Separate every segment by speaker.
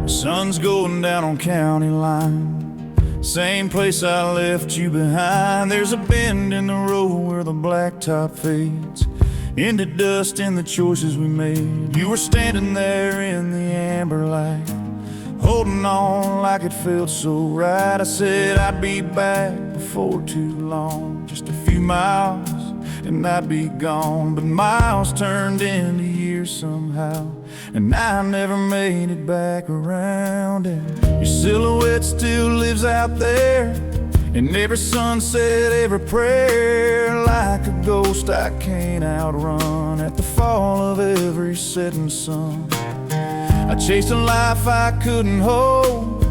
Speaker 1: Sun's going down on county line, same place I left you behind. There's a bend in the road where the blacktop fades into dust in the choices we made. You were standing there in the amber light, holding on like it felt so right. I said I'd be back before too long, just a few miles and I'd be gone. But miles turned into years somehow, and I never made it back around. And your silhouette still lives out there, and every sunset, every prayer, like a ghost I can't outrun. At the fall of every setting sun, I chased a life I couldn't hold,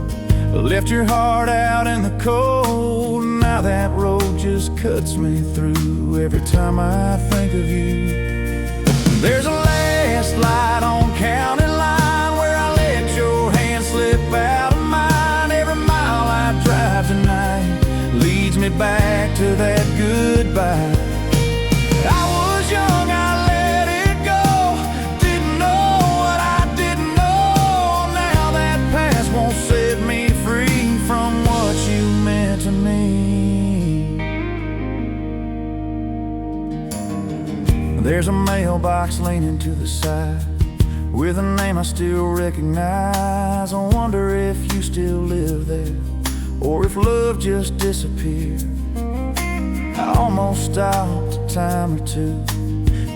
Speaker 1: left your heart out in the cold. Now that road just cuts me through every time I think of you. There's a last light on county line where I let your hand slip out of mine. Every mile I drive tonight leads me back to that goodbye. I was young, I let it go, didn't know what I didn't know. Now that past won't set me free from what you meant to me. There's a mailbox leaning to the side with a name I still recognize. I wonder if you still live there, or if love just disappeared. I almost stopped a time or two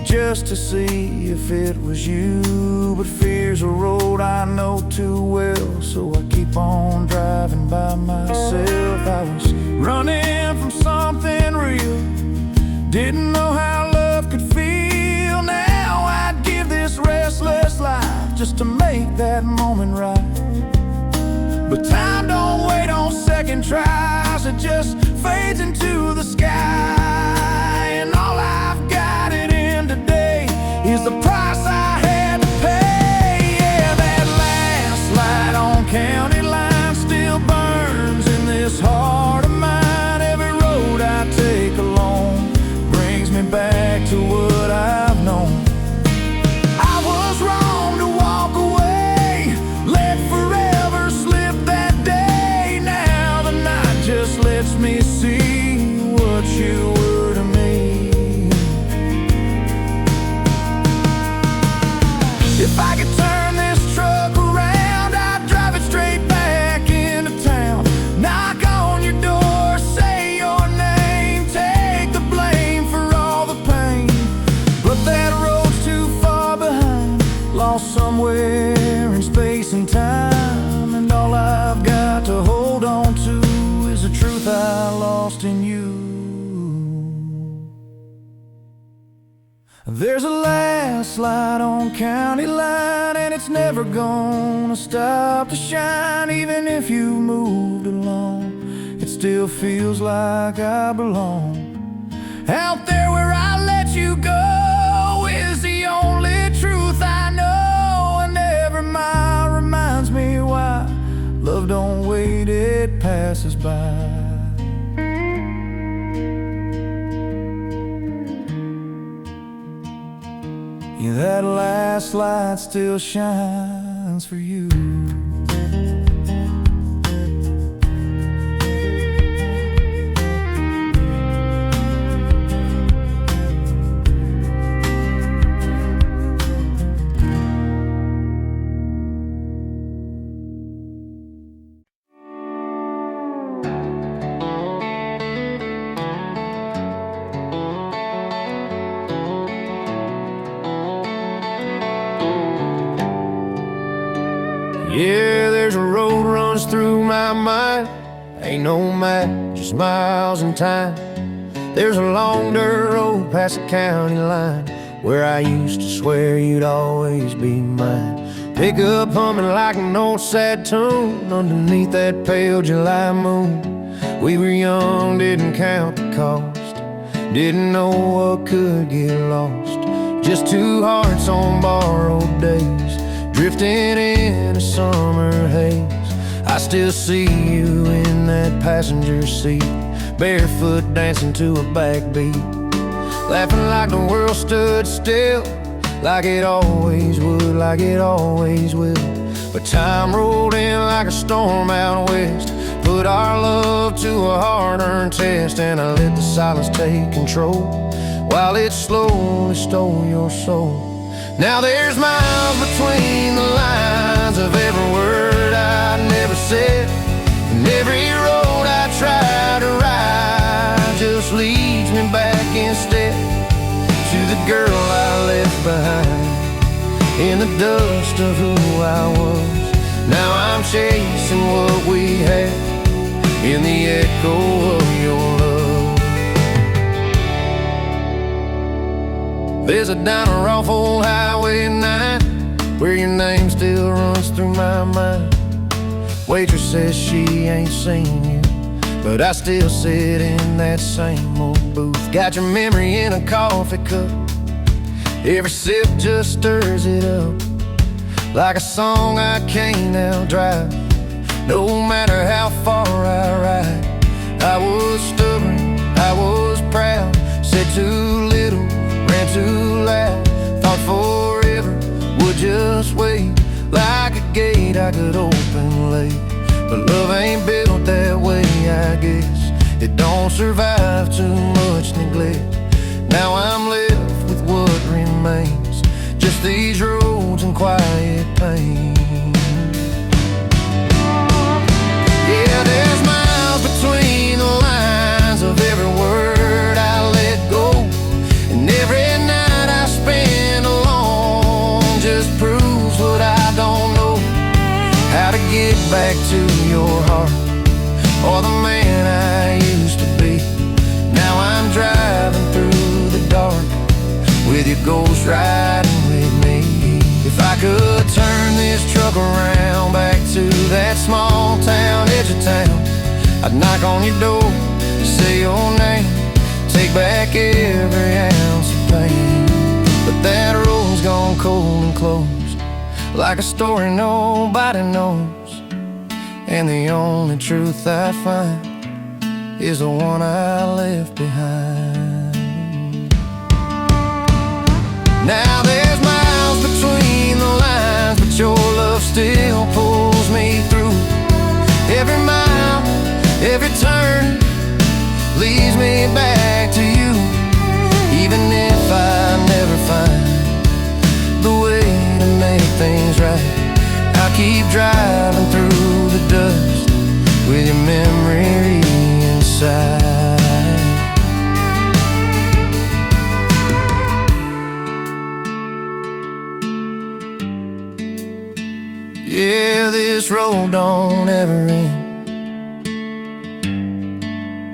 Speaker 1: just to see if it was you, but fear's a road I know too well, so I keep on driving by myself. I was running from something real, didn't know how love could feel. Now I'd give this restless life just to make that moment right. But time don't wait on second tries, it just fades into the sky. And all I've got it in today is the price I had to pay. Yeah, that last light on county line still burns in this heart of mine. Every road I take alone brings me back to what I've known. I was wrong to walk away, let forever slip that day. Now the night just lets me see what you were to me. If I could turn this truck around, I'd drive it straight back into town. Knock on your door, say your name, take the blame for all the pain. But that road's too far behind, lost somewhere in space and time. And all I've got to hold on to is the truth I lost in you. There's a last light on county line, and it's never gonna stop to shine. Even if you moved along, it still feels like I belong. Out there where I let you go is the only truth I know. And every mile reminds me why love don't wait, it passes by. Yeah, that last light still shines for you.
Speaker 2: Yeah, there's a road runs through my mind, ain't no map, just miles and time. There's a long dirt road past the county line where I used to swear you'd always be mine. Pick up humming like an old sad tune underneath that pale July moon. We were young, didn't count the cost, didn't know what could get lost. Just two hearts on borrowed days, drifting in a summer haze. I still see you in that passenger seat, barefoot dancing to a backbeat, laughing like the world stood still, like it always would, like it always will. But time rolled in like a storm out west, put our love to a hard-earned test, and I let the silence take control while it slowly stole your soul. Now there's miles between the lines of every word I never said, and every road I try to ride just leads me back instead to the girl I left behind in the dust of who I was. Now I'm chasing what we had in the echo of your love. There's a diner off old Highway 9 where your name still runs through my mind. Waitress says she ain't seen you, but I still sit in that same old booth. Got your memory in a coffee cup, every sip just stirs it up like a song I can't outdrive. No matter how far I ride, I was stubborn, I was proud, said too little, ran too loud, thought forever would just wait, like a gate I could open late. But love ain't built that way, I guess. It don't survive too much neglect. Now I'm left with what remains, just these roads and quiet pain. Yeah, there's miles between the lines of every word I let go, and every night I spend alone just proves what I don't know, how to get back to your heart or the man I used to be. Now I'm driving through the dark with your ghost riding with me. If I could turn this truck around back to that small town, edge of town, I'd knock on your door, say your name, take back every ounce of pain. But that road's gone cold and closed, like a story nobody knows, and the only truth I find is the one I left behind. Now there's miles between the lines, but your love still pulls me through. Every mile, every turn leads me back to you. Even if I never find the way to make things right, I'll keep driving through the dust with your memory inside. Yeah, this road don't ever end,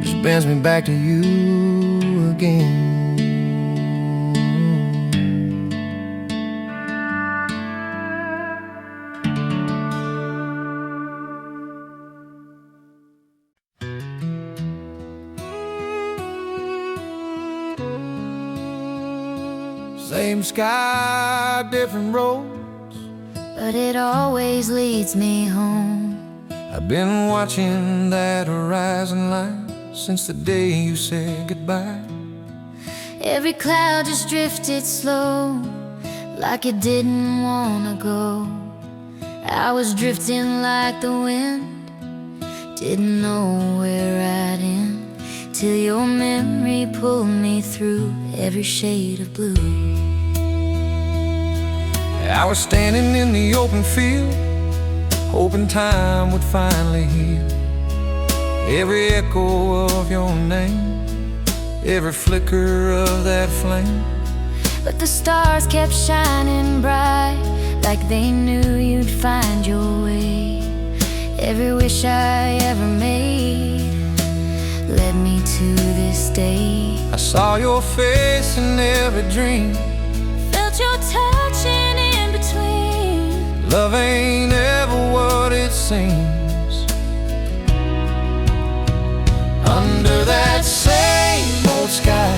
Speaker 2: just bends me back to you again. Same sky, different roads,
Speaker 3: but it always leads me home.
Speaker 2: I've been watching that horizon line since the day you said goodbye.
Speaker 3: Every cloud just drifted slow, like it didn't wanna go. I was drifting like the wind, didn't know where I'd end, till your memory pulled me through every shade of blue.
Speaker 2: I was standing in the open field, hoping time would finally heal every echo of your name, every flicker of that flame.
Speaker 3: But the stars kept shining bright, like they knew you'd find your way. Every wish I ever made led me to this day.
Speaker 2: I saw your face in every dream,
Speaker 3: Felt your touch in between.
Speaker 2: love ain't ever what it seems. Under that same old sky,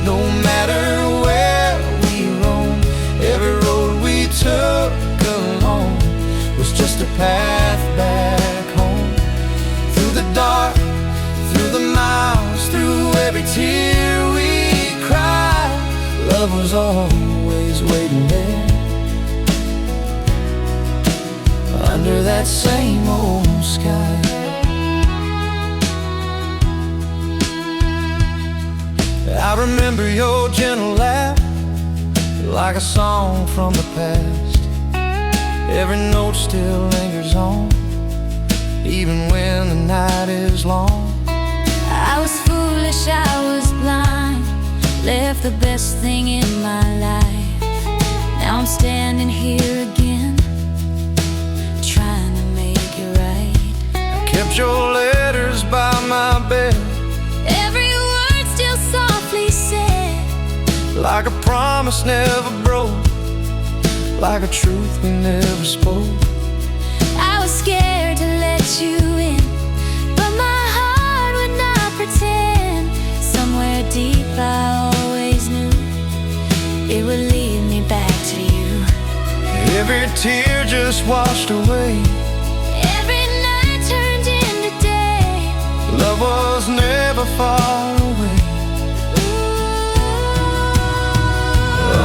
Speaker 2: no matter where we roam, every road we took along was just a path back home. old sky. I remember your gentle laugh, like a song from the past. Every note still lingers on, even when the night is long.
Speaker 3: I was foolish, I was blind, left the best thing in my life. Now I'm standing here again, trying to make it right.
Speaker 2: I kept your letters by my bed,
Speaker 3: every word still softly said,
Speaker 2: like a promise never broke, like a truth we never spoke.
Speaker 3: I was scared to let you in, but my heart would not pretend. Somewhere deep I always knew it would lead me back to you.
Speaker 2: Every tear just washed away,
Speaker 3: every night turned into day.
Speaker 2: love was never far away.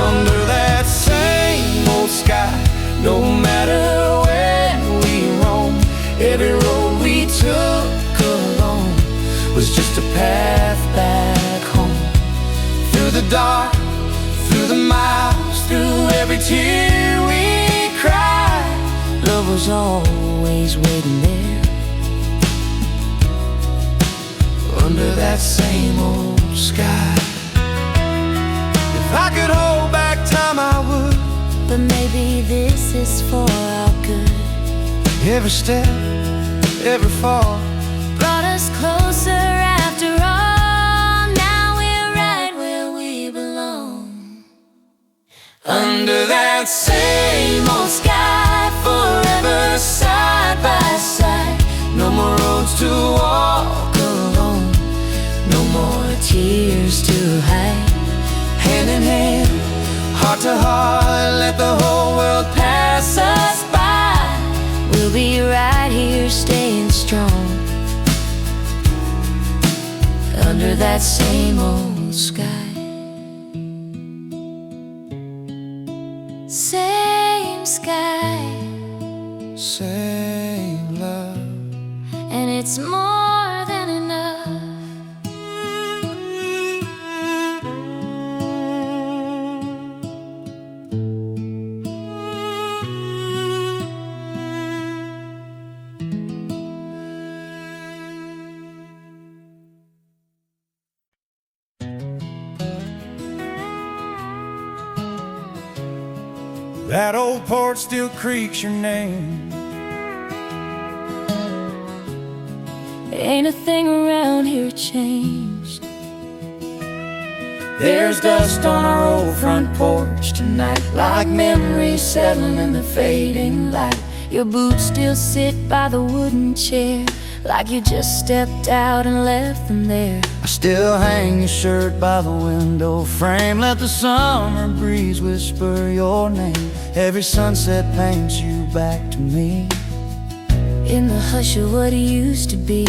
Speaker 2: Under that same old sky, no matter where we roam, every road we took alone was just a path back home. Through the dark, through the miles, through every tear we cried, love was always waiting there. Under that same old sky. If I could hold back time I would,
Speaker 3: But maybe this is for our good.
Speaker 2: every step, every fall
Speaker 3: Brought us closer after all. Now we're right where we belong.
Speaker 2: under that same old sky, forever side by side. No more roads to walk alone, no more tears to hide. Hand in hand, heart to heart, let the whole world pass us by.
Speaker 3: We'll be right here staying strong, under that same old sky. Same sky,
Speaker 2: Same love.
Speaker 3: and it's more than enough.
Speaker 1: That old porch still creaks your name.
Speaker 3: Ain't a thing around here changed.
Speaker 2: There's dust on our old front porch tonight, like memories settling in the fading light.
Speaker 3: Your boots still sit by the wooden chair, like you just stepped out and left them there.
Speaker 1: I still hang your shirt by the window frame, let the summer breeze whisper your name. Every sunset paints you back to me,
Speaker 3: in the hush of what it used to be.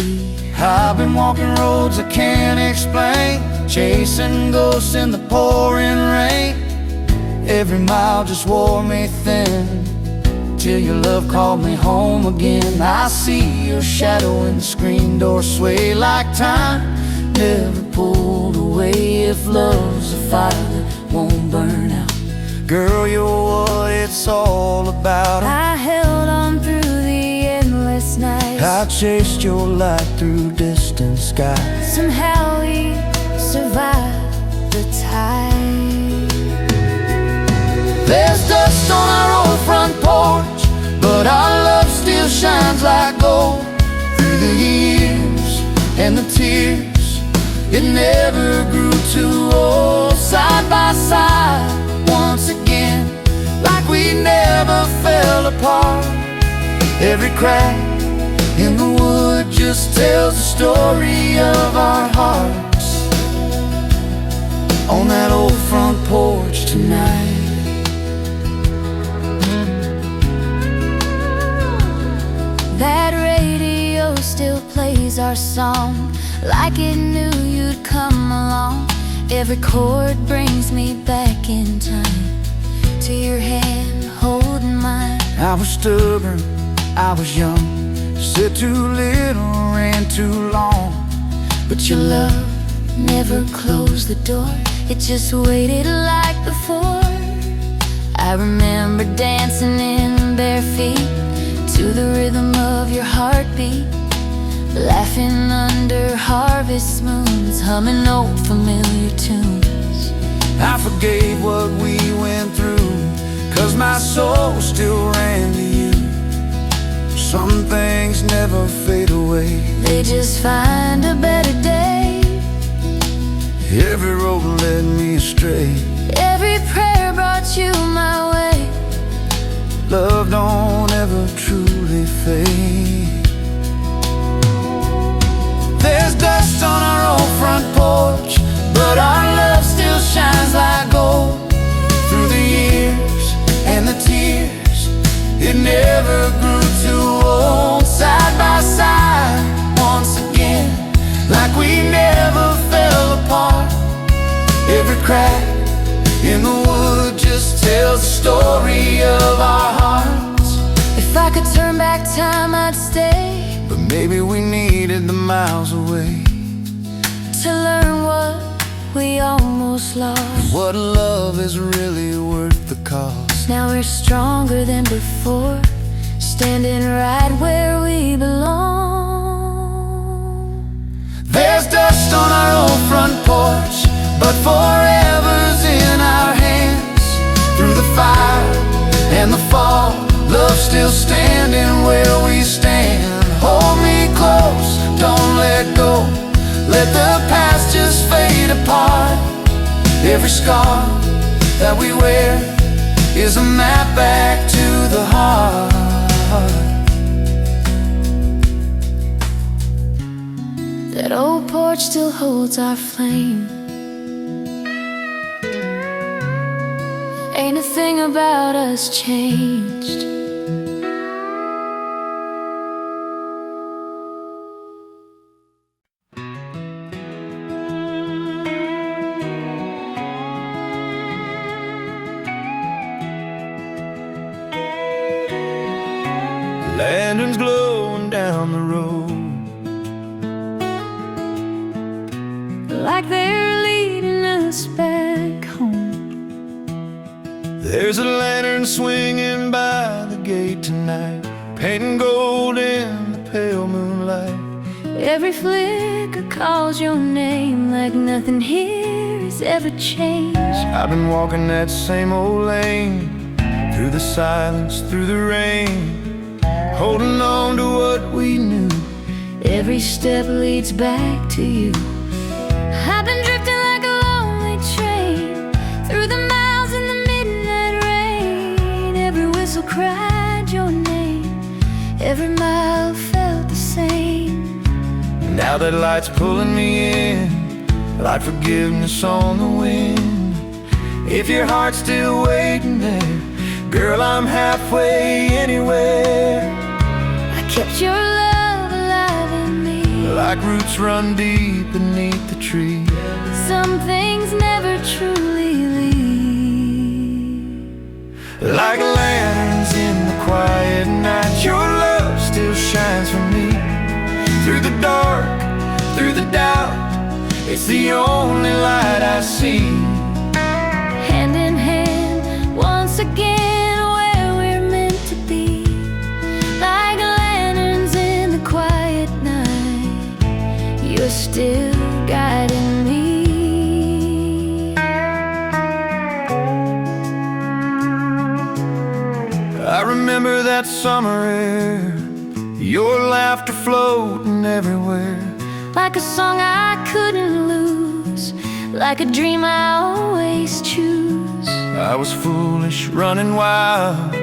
Speaker 1: I've been walking roads I can't explain, chasing ghosts in the pouring rain. Every mile just wore me thin, till your love called me home again. I see your shadow in the screen door sway, like time never pulled away. If love's a fire that won't burn out, girl, you're what it's all about.
Speaker 3: I held on through the endless nights.
Speaker 1: I chased your light through distant skies.
Speaker 3: Somehow we survived the tide.
Speaker 2: There's dust on our old front porch, but our love still shines like gold. Through the years and the tears, it never grew too old. Side by side, once again, like we never fell apart. Every crack in the wood just tells the story of our hearts, on that old front porch tonight.
Speaker 3: That radio still plays our song, like it knew you'd come along. Every chord brings me back in time, to your hand holding mine.
Speaker 1: I was stubborn, I was young, Said too little, ran too long.
Speaker 3: But your love never closed the door. It just waited like before. I remember dancing in bare feet to the rhythm of your heartbeat, laughing under harvest moons, humming old familiar tunes.
Speaker 1: I forgave what we went through, 'cause my soul still ran to you. Some things never fade away,
Speaker 3: they just find a better day.
Speaker 1: Every road led me astray,
Speaker 3: every prayer brought you my way.
Speaker 1: Love don't ever truly fade. There's dust on our old front porch, but our love still shines like gold. Through the years and the tears, it never grew too old. Side by side once again, like we never fell apart. Every crack in the wood just tells the story of our hearts.
Speaker 3: If I could turn back time, I'd stay,
Speaker 1: but maybe we needed the miles away
Speaker 3: to learn what we almost lost.
Speaker 1: What love is really worth the cost.
Speaker 3: Now we're stronger than before, standing right where we belong.
Speaker 1: There's dust on our old front porch, but forever's in our hands. Through the fire and the fall, love still standing where we stand. Hold me close, don't let go, let the past just fade apart. Every scar that we wear is a map back to the heart.
Speaker 3: That old porch still holds our flame. Ain't a thing about us changed.
Speaker 1: Lanterns glowing down the road,
Speaker 3: like they're leading us back home.
Speaker 1: There's a lantern swinging by the gate tonight, painting gold in the pale moonlight.
Speaker 3: Every flicker calls your name, like nothing here has ever changed.
Speaker 1: I've been walking that same old lane, through the silence, through the rain, holding on to what we knew.
Speaker 3: Every step leads back to you. I've been drifting like a lonely train, through the miles in the midnight rain. Every whistle cried your name, every mile felt the same.
Speaker 1: Now that light's pulling me in, like forgiveness on the wind. If your heart's still waiting there, girl, I'm halfway anywhere.
Speaker 3: I kept your love alive in me,
Speaker 1: like roots run deep beneath the tree.
Speaker 3: some things never truly leave.
Speaker 1: Like lanterns in the quiet night, your love still shines for me. Through the dark, through the doubt, it's the only light I see.
Speaker 3: Hand in hand, once again, where we're meant to be. Like lanterns in the quiet night, you're still guiding me.
Speaker 1: I remember that summer air, your laughter floating everywhere.
Speaker 3: Like a song I couldn't lose, like a dream I always choose.
Speaker 1: I was foolish, running wild,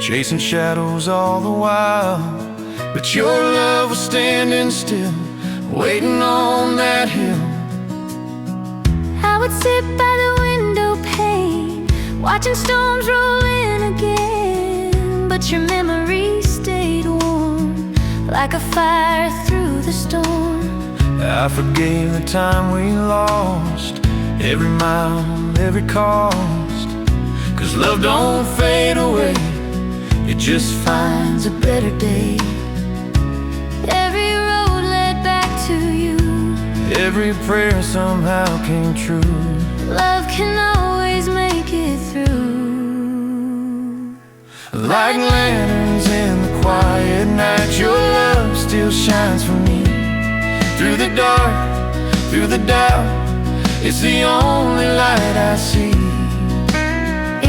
Speaker 1: chasing shadows all the while. But your love was standing still, waiting on that hill.
Speaker 3: I would sit by the window pane, watching storms roll in again. But your memory stayed warm, like a fire through the storm.
Speaker 1: I forgave the time we lost, every mile, every cost. 'Cause love don't fade away, it just finds a better day.
Speaker 2: every prayer somehow came true.
Speaker 3: Love can always make it through.
Speaker 2: Like lanterns in the quiet night, your love still shines for me. Through the dark, through the doubt, it's the only light I see.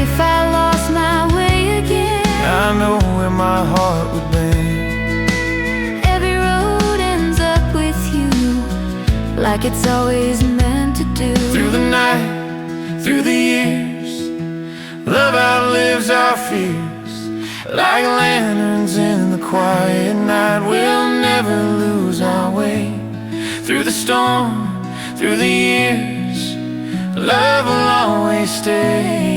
Speaker 3: If I lost my way again,
Speaker 2: I know where my heart would be.
Speaker 3: every road ends up with you, like it's always meant to do.
Speaker 2: Through the night, through the years, love outlives our fears. Like lanterns in the quiet night, we'll never lose our way. Through the storm, through the years, love will always stay.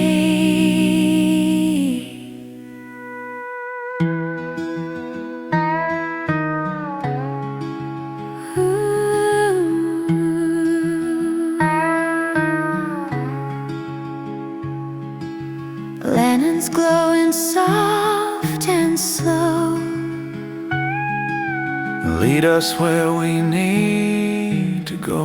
Speaker 3: Lanterns glowing soft and slow,
Speaker 2: Lead us where we need to go.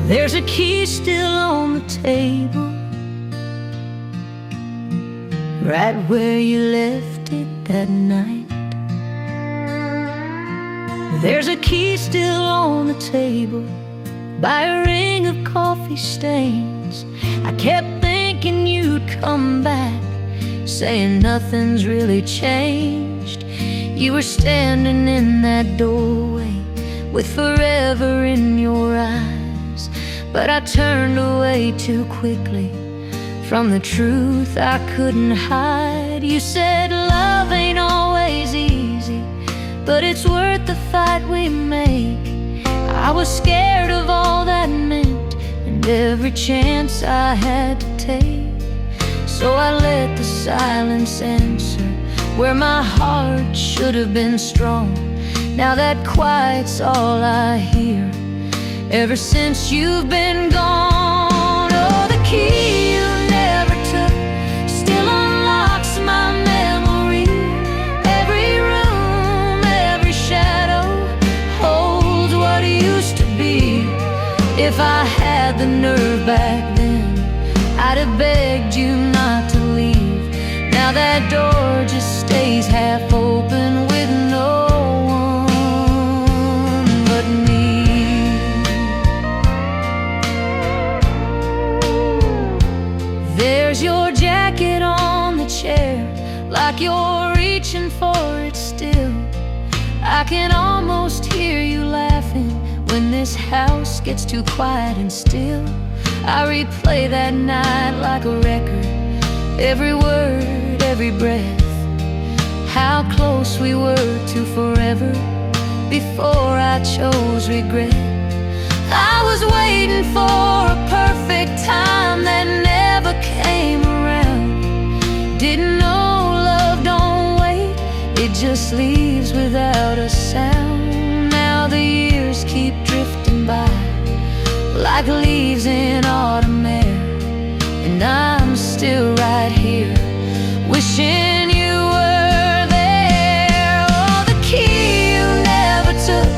Speaker 3: there's a key still on the table, right where you left it that night. There's a key still on the table, by a ring of coffee stains. I kept thinking you'd come back, saying nothing's really changed. You were standing in that doorway with forever in your eyes, but I turned away too quickly from the truth I couldn't hide. You said love ain't always easy, but it's worth the fight we make. I was scared of all that meant, and every chance I had to take. So I let the silence answer where my heart should have been strong. Now that quiet's all I hear ever since you've been gone. Oh, the key you never took still unlocks my memory. Every room, every shadow holds what used to be. If I had the nerve back then, I'd have begged you not to leave. Now that door just stays half open with no one but me. There's your jacket on the chair, like you're reaching for it still. I can almost hear you laughing when this house gets too quiet and still. I replay that night like a record, every word, every breath. How close we were to forever before I chose regret. I was waiting for a perfect time that never came around. Didn't know love don't wait, it just leaves without a sound. Now the years keep drifting by like leaves in autumn air, and I'm still right here wishing you were there. Oh, the key you never took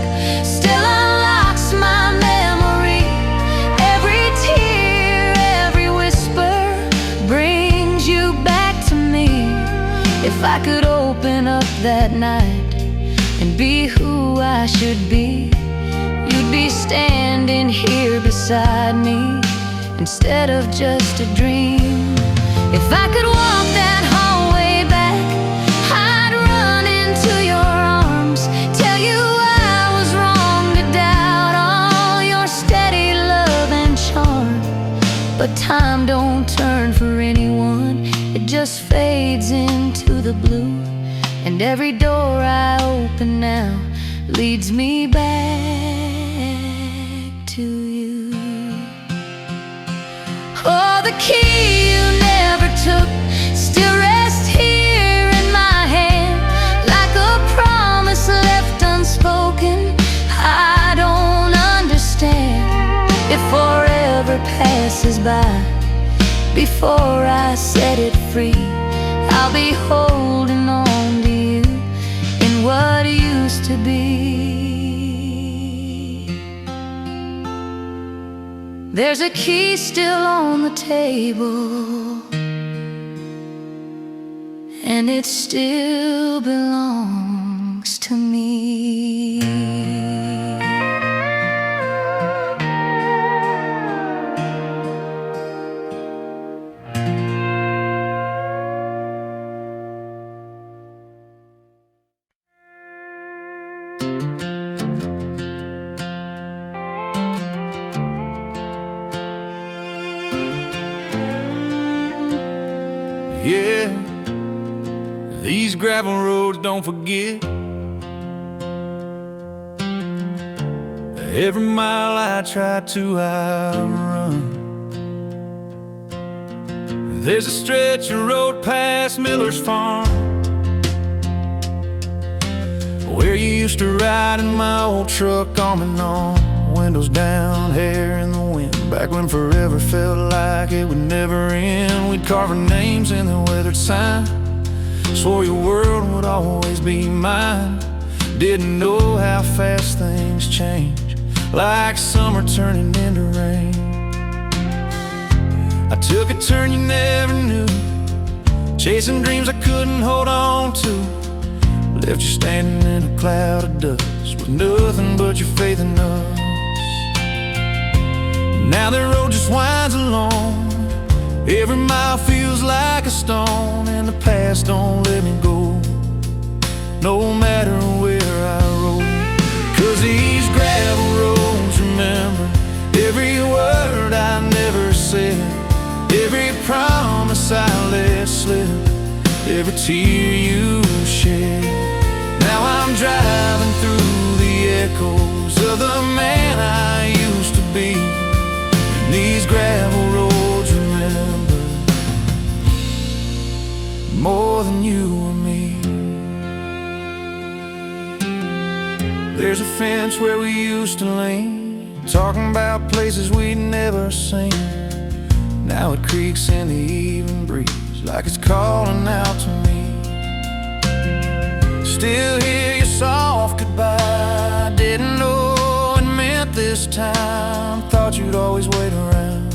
Speaker 3: still unlocks my memory. Every tear, every whisper brings you back to me. If I could open up that night and be who I should be, you'd be standing here beside me instead of just a dream. If I could walk that hallway back, I'd run into your arms, tell you I was wrong to doubt all your steady love and charm. But time don't turn for anyone, it just fades into the blue. And every door I open now leads me back to you. by before I set it free. I'll be holding on to you in what used to be. There's a key still on the table, and it still belongs to me.
Speaker 1: Yeah, these gravel roads don't forget. Every mile I try to outrun. There's a stretch of road past Miller's farm, where you used to ride in my old truck arm in arm. Windows down, hair in the wind. Back when forever felt like it would never end. We'd carve our names in the weathered sign. Swore your world would always be mine. Didn't know how fast things change, like summer turning into rain. I took a turn you never knew, chasing dreams I couldn't hold on to. Left you standing in a cloud of dust, with nothing but your faith in us. Now the road just winds along. Every mile feels like a stone, and the past don't let me go, no matter where I roll. 'Cause these gravel roads remember every word I never said, every promise I let slip, every tear you shed. Now I'm driving through the echoes of the man I used to be. These gravel roads remember more than you or me. There's a fence where we used to lean, talking about places we'd never seen. Now it creaks in the evening breeze, like it's calling out to me. Still hear your soft goodbye. Didn't know it meant this time. Thought you'd always wait around,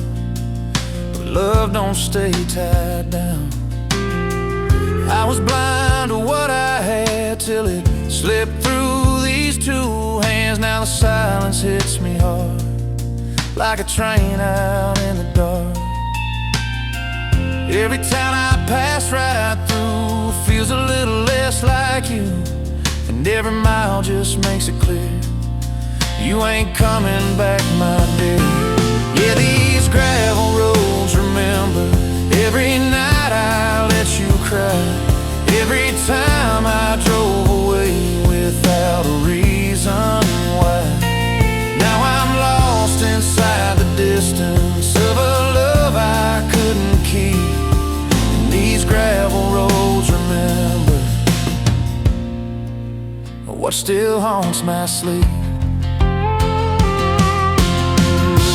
Speaker 1: but love don't stay tied down. I was blind to what I had till it slipped through these two hands. Now the silence hits me hard, like a train out in the dark. Every town I pass right through feels a little less like you, and every mile just makes it clear you ain't coming back, my dear. Yeah, these gravel roads remember every night I let you cry, every time I drove away without a reason why. Now I'm lost inside the distance of a love I couldn't keep, and these gravel roads remember what still haunts my sleep.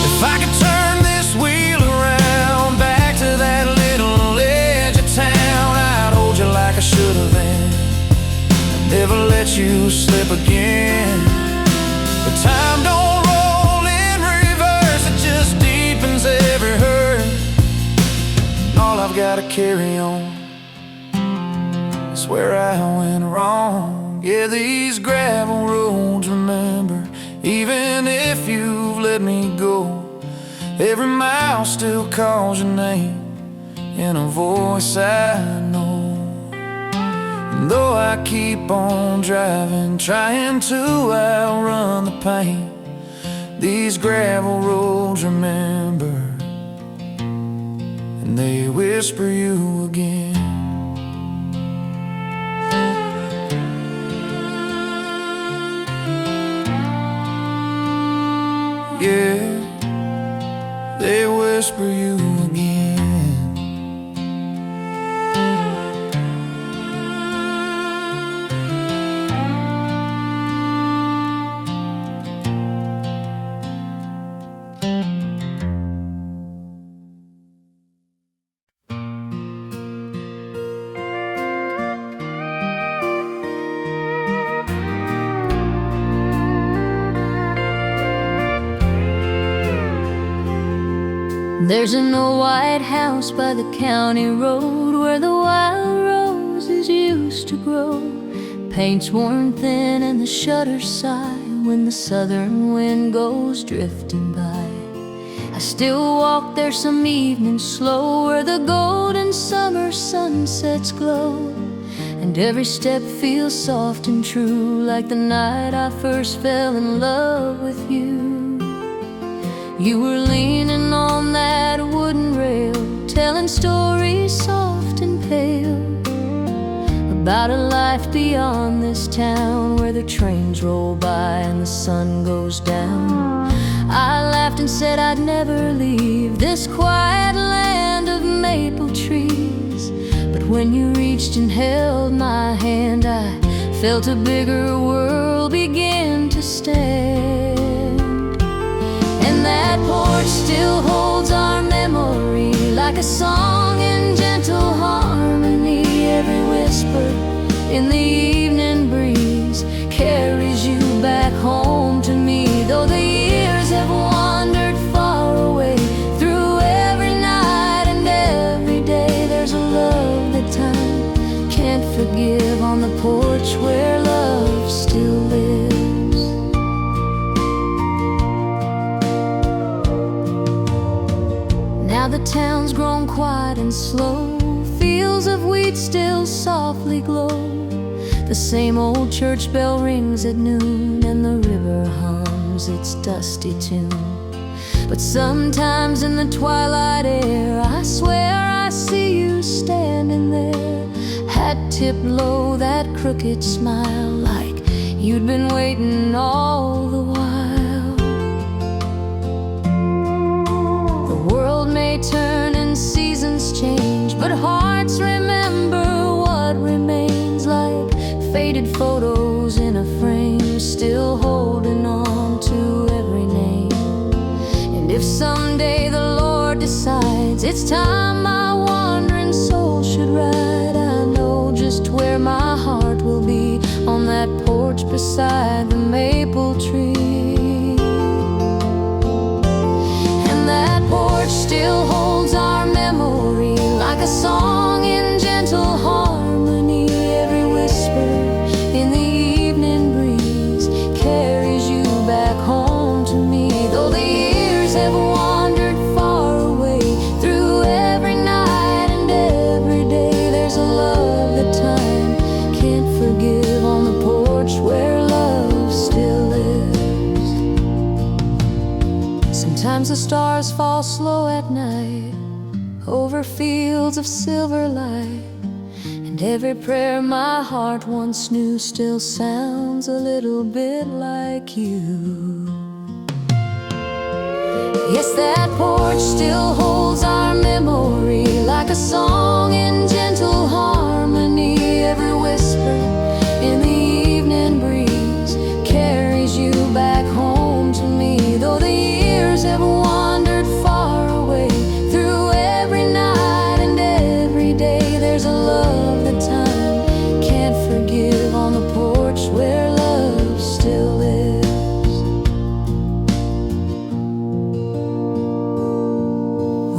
Speaker 1: If I could turn this wheel around back to that little edge of town, I'd hold you like I should have been, never let you slip again. But time don't roll in reverse, it just deepens every hurt. And all I've got to carry on is where I went wrong. Yeah, these gravel roads remember, even if you've let me go, every mile still calls your name in a voice I know. And though I keep on driving, trying to outrun the pain, these gravel roads remember, and they whisper you again. Yeah, they whisper you again.
Speaker 3: There's an old white house by the county road where the wild roses used to grow. Paint's worn thin and the shutters sigh when the southern wind goes drifting by. I still walk there some evenings slow, where the golden summer sunsets glow, and every step feels soft and true, like the night I first fell in love with you. You were leaning on that wooden rail, telling stories soft and pale, about a life beyond this town, where the trains roll by and the sun goes down. I laughed and said I'd never leave this quiet land of maple trees, but when you reached and held my hand, I felt a bigger world begin to stand. And that porch still holds our memory, like a song in gentle harmony. Every whisper in the evening breeze carries you back home to me, though the years have wandered far away. Through every night and every day, there's a love that time can't forgive, on the porch where love still lives. Now the town's grown quiet and slow, fields of wheat still softly glow. The same old church bell rings at noon, and the river hums its dusty tune. But sometimes in the twilight air, I swear I see you standing there, hat tipped low, that crooked smile, like you'd been waiting all the while. The world may turn and seasons change, but hearts remember what remains, like faded photos in a frame, still holding on to every name. And if someday the Lord decides it's time my wandering soul should ride, I know just where my heart will be, on that porch beside the maple tree. And that porch still holds our memory, like a song in gentle harmony. Every whisper in the evening breeze carries you back home to me, though the years have wandered far away. Through every night and every day, there's a love that time can't forgive, on the porch where love still lives. Sometimes the stars fall slow at night over fields of silver light, and every prayer my heart once knew still sounds a little bit like you. Yes, that porch still holds our memory, like a song in gentle harmony. Every whisper in the evening breeze carries you back home to me, though the years have wandered far away. Through every night and every day, there's a love that time can't forgive, on the porch where love still lives.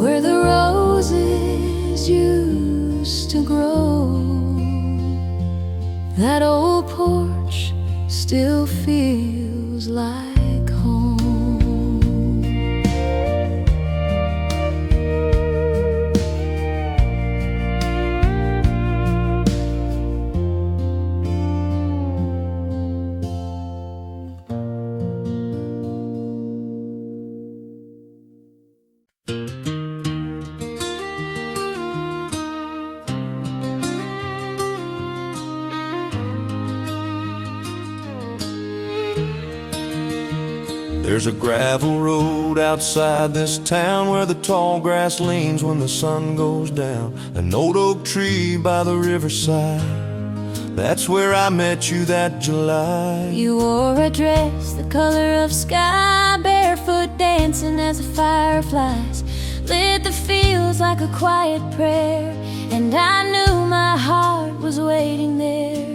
Speaker 3: Where the roses used to grow, that old porch still feels like home.
Speaker 1: There's a gravel road outside this town where the tall grass leans when the sun goes down. An old oak tree by the riverside, that's where I met you that July.
Speaker 3: You wore a dress the color of sky, barefoot dancing as the fireflies lit the fields like a quiet prayer, and I knew my heart was waiting there.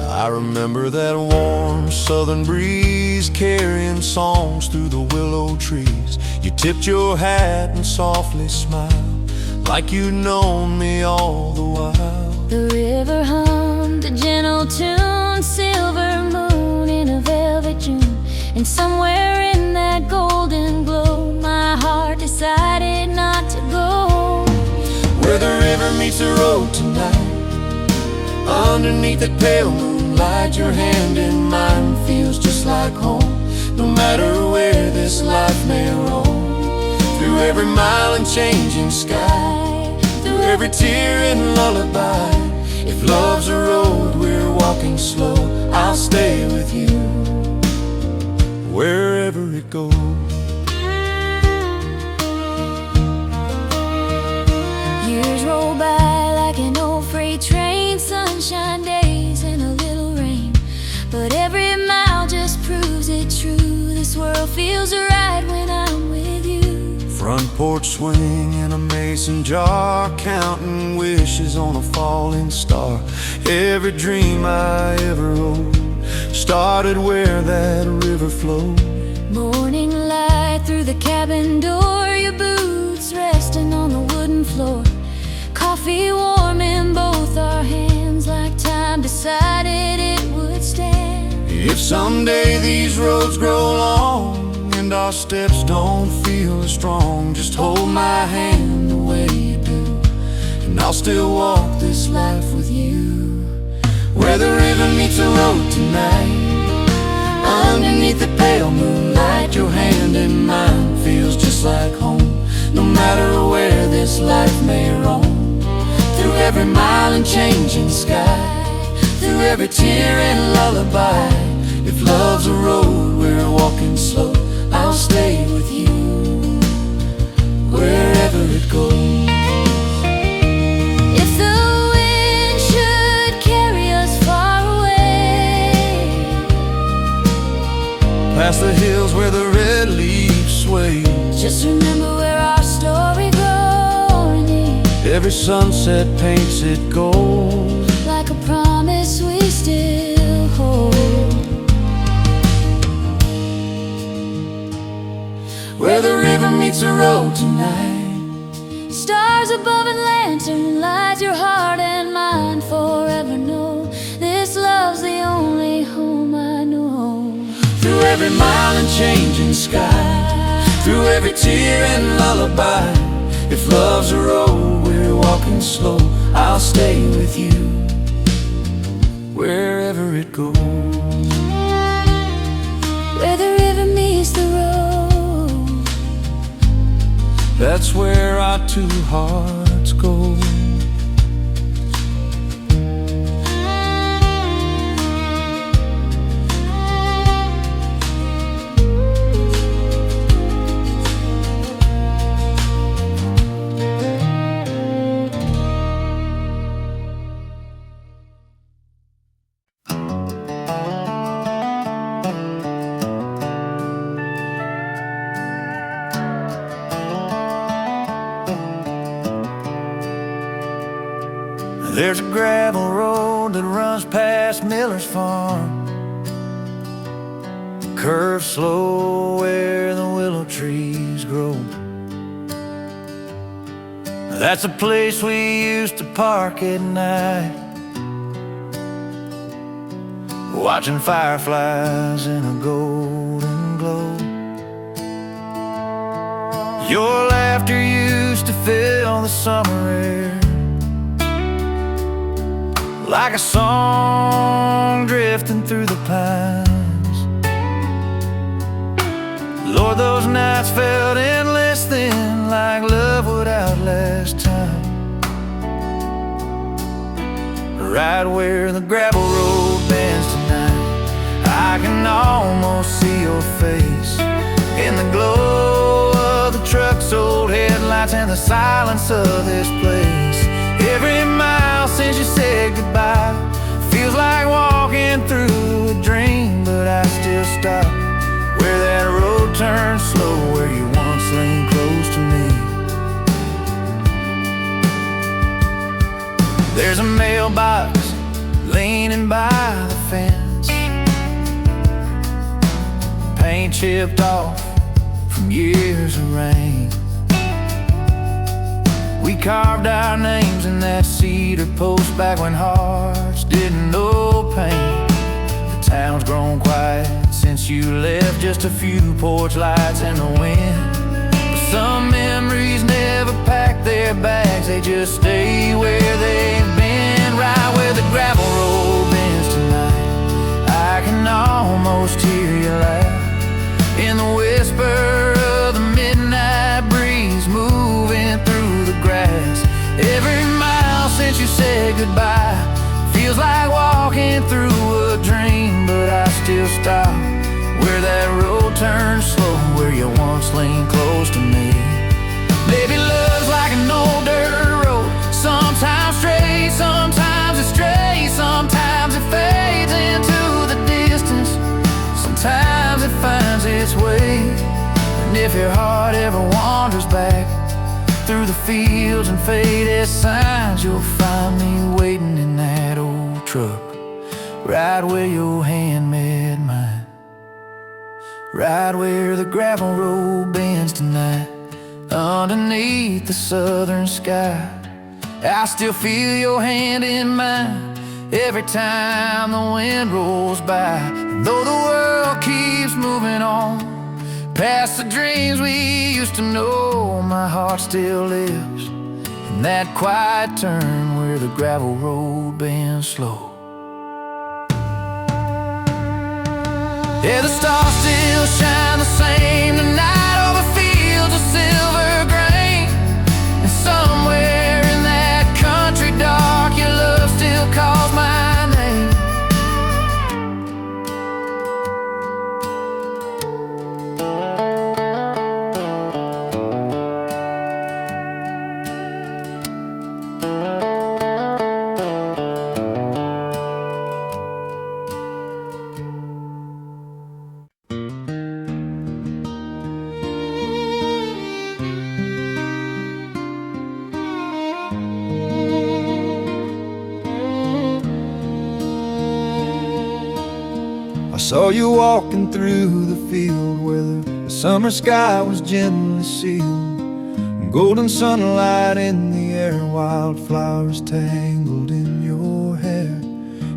Speaker 1: I remember that warm southern breeze carrying songs through the willow trees. You tipped your hat and softly smiled, like you'd known me all the while.
Speaker 3: The river hummed a gentle tune, silver moon in a velvet June. And somewhere in that golden glow, my heart decided not to go.
Speaker 1: Where the river meets the road tonight, underneath the pale moonlight, your hand in mine feels just like home. No matter where this life may roam, through every mile and changing sky, through every tear and lullaby. If love's a road we're walking slow, I'll stay with you wherever it goes.
Speaker 3: Years roll by like an old freight train, sunshine days and a little rain. But every mile just proves it true, this world feels right when I'm with you.
Speaker 1: Front porch swing in a mason jar, counting wishes on a falling star. Every dream I ever owned started where that river flowed.
Speaker 3: Morning light through the cabin door, your boots resting on the wooden floor. Coffee warm in both our hands, like time decided it would stand.
Speaker 1: If someday these roads grow long and our steps don't feel as strong, just hold my hand the way you do, and I'll still walk this life with you. Where the river meets the road tonight, underneath the pale moonlight, your hand in mine feels just like home. No matter where this life may roam, through every mile and changing sky, through every tear and lullaby. If love's a road we're walking slow, I'll stay with you wherever it goes.
Speaker 3: If the wind should carry us far away,
Speaker 1: Past the hills where the red leaves sway,
Speaker 3: just remember where our story goes.
Speaker 1: every sunset paints it gold,
Speaker 3: Like a promise we still hold.
Speaker 1: where the river meets the road tonight.
Speaker 3: Stars above and lantern lights, your heart and mine forever know this love's the only home I know.
Speaker 1: Through every mile and changing sky, through every tear and lullaby. If love's a road we're walking slow, I'll stay with you wherever it goes.
Speaker 3: Where the river meets the road,
Speaker 1: That's where our two hearts go. There's a gravel road that runs past Miller's farm, curves slow where the willow trees grow. That's a place we used to park at night, watching fireflies in a golden glow. Your laughter used to fill the summer air, like a song drifting through the pines. Lord, those nights felt endless then, like love would outlast time. Right where the gravel road bends tonight, I can almost see your face in the glow of the truck's old headlights and the silence of this place. Every mile since you said goodbye feels like walking through a dream, but I still stop where that road turns slow, where you once leaned close to me. There's a mailbox leaning by the fence, paint chipped off from years of rain. We carved our names in that cedar post back when hearts didn't know pain. The town's grown quiet since you left, just a few porch lights in the wind. But some memories never pack their bags, they just stay where they've been. Right where the gravel road bends tonight, I can almost hear you laugh in the whisper of the midnight breeze moving through the grass. Every mile since you said goodbye feels like walking through a dream, but I still stop where that road turns slow, where you once leaned close to me. Maybe love's like an old dirt road, sometimes straight, sometimes it strays, sometimes it fades into the distance, sometimes it finds its way. And if your heart ever wanders back through the fields and faded signs, you'll find me waiting in that old truck, right where your hand met mine, right where the gravel road bends tonight. Underneath the southern sky, I still feel your hand in mine every time the wind rolls by. And though the world keeps moving on past the dreams we used to know, my heart still lives in that quiet turn where the gravel road bends slow. Yeah, the stars still shine the same tonight over fields of silver grain. And somewhere in that country dark, your love still calls my name. I saw you walking through the field where the summer sky was gently sealed, golden sunlight in the air, wildflowers tangled in your hair.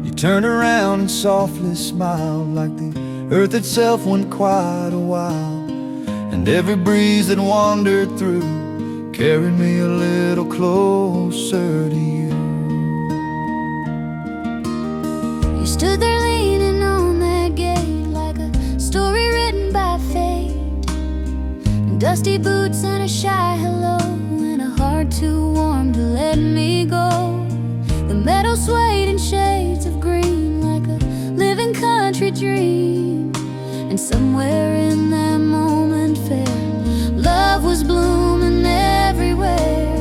Speaker 1: You turned around and softly smiled like the earth itself went quiet a while, and every breeze that wandered through carried me a little closer to you.
Speaker 3: You stood there leaning on that gate like a story written by fate. Dusty boots and a shy hello, and a heart too warm to let me go. The meadow swayed in shades of green like a living country dream. And somewhere in that moment fair, love was blooming everywhere.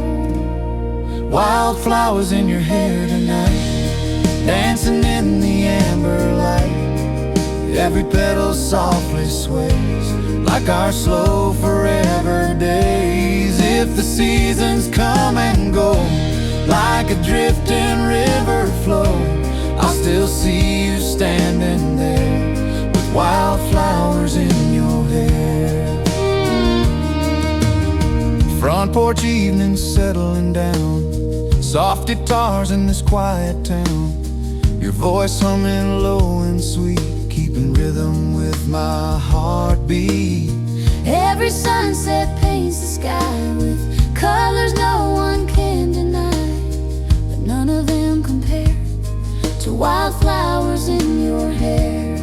Speaker 1: Wildflowers in your hair tonight, dancing in the amber light. Every petal softly sways like our slow forever days. If the seasons come and go like a drifting river flow, I'll still see you standing there with wildflowers in your hair. Front porch evenings settling down, soft guitars in this quiet town, your voice humming low and sweet, keeping rhythm with my heartbeat.
Speaker 3: Every sunset paints the sky with colors no one can deny, but none of them compare to wildflowers in your hair.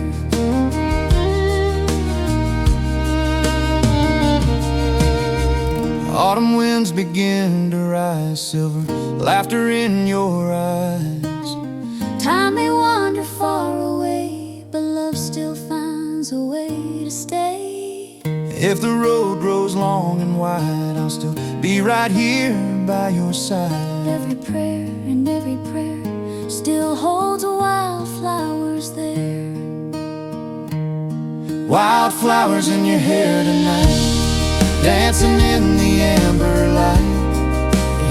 Speaker 1: Autumn winds begin to rise, silver laughter in your eyes.
Speaker 3: Time may wander far away, but love still finds a way to stay.
Speaker 1: If the road grows long and wide, I'll still be right here by your side.
Speaker 3: Every prayer and every prayer still holds wildflowers there.
Speaker 1: Wildflowers in your hair tonight, dancing in the amber light.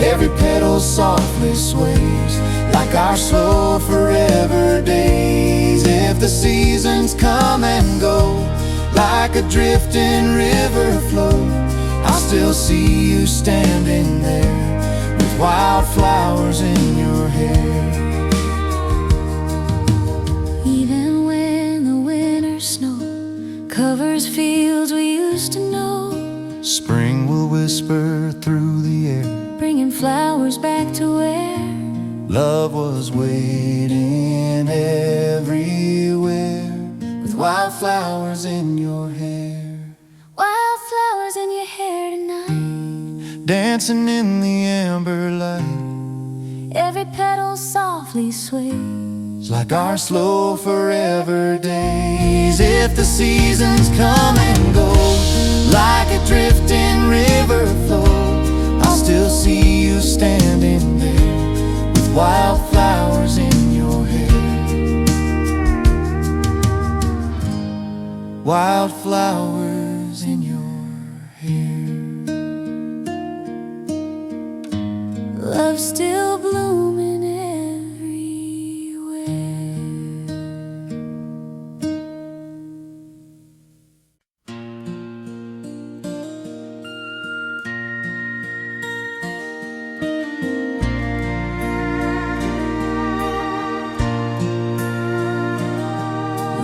Speaker 1: Every petal softly sways like our slow forever days. If the seasons come and go like a drifting river flow. I'll still see you standing there with wildflowers in your hair.
Speaker 3: Even when the winter snow covers fields we used to know,
Speaker 1: spring will whisper through the air,
Speaker 3: bringing flowers back to where
Speaker 1: love was waiting everywhere, with wildflowers in your hair.
Speaker 3: wildflowers in your hair tonight,
Speaker 1: Dancing in the amber light,
Speaker 3: every petal softly sways.
Speaker 1: it's like our slow forever days. If the seasons come and go, like a drifting river flow, I'll still see you standing there with wildflowers in your hair. Wildflowers in your hair.
Speaker 3: Love still blooming everywhere.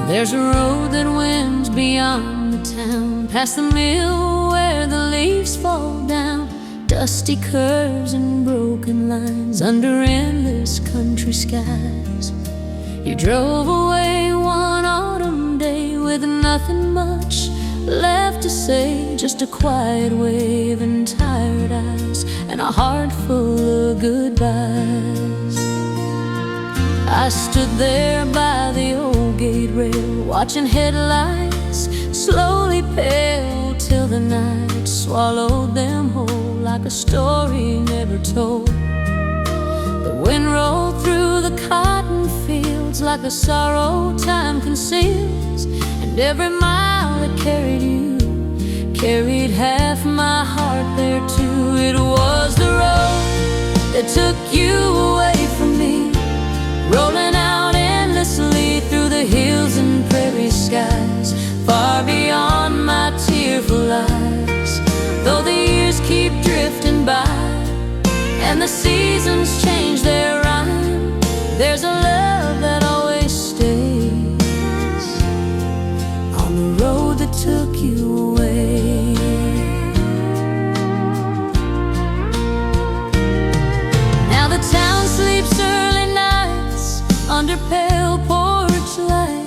Speaker 3: There's a road that winds beyond the town, past the mill where the leaves fall down, dusty curves and broken lines under endless country skies. You drove away one autumn day with nothing much left to say, just a quiet wave and tired eyes and a heart full of goodbyes. I stood there by the old gate rail, watching headlights slowly pale till the night swallowed them whole like a story never told. The wind rolled through the cotton fields like a sorrow time conceals, and every mile that carried you carried half my heart there too. It was the road that took you away from me, rolling out endlessly through the hills and prairie skies, far beyond my tearful eyes. Though the years keep drifting by and the seasons change their rhyme, there's a love that always stays on the road that took you away. Now the town sleeps early nights under pale porch light,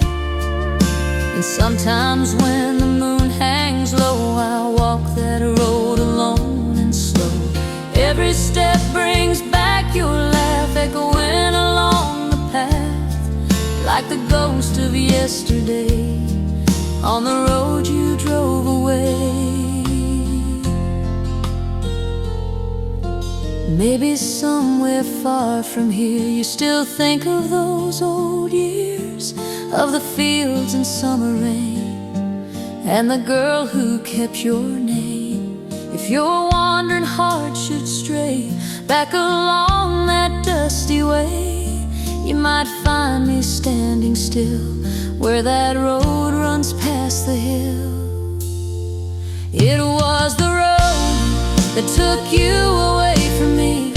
Speaker 3: and sometimes when the moon hangs low, I walk that road alone and slow. Every step brings back your laugh, echoing along the path like the ghost of yesterday on the road you drove away. Maybe somewhere far from here you still think of those old years, of the fields and summer rain, and the girl who kept your name. If your wandering heart should stray back along that dusty way, you might find me standing still where that road runs past the hill. It was the road that took you away from me,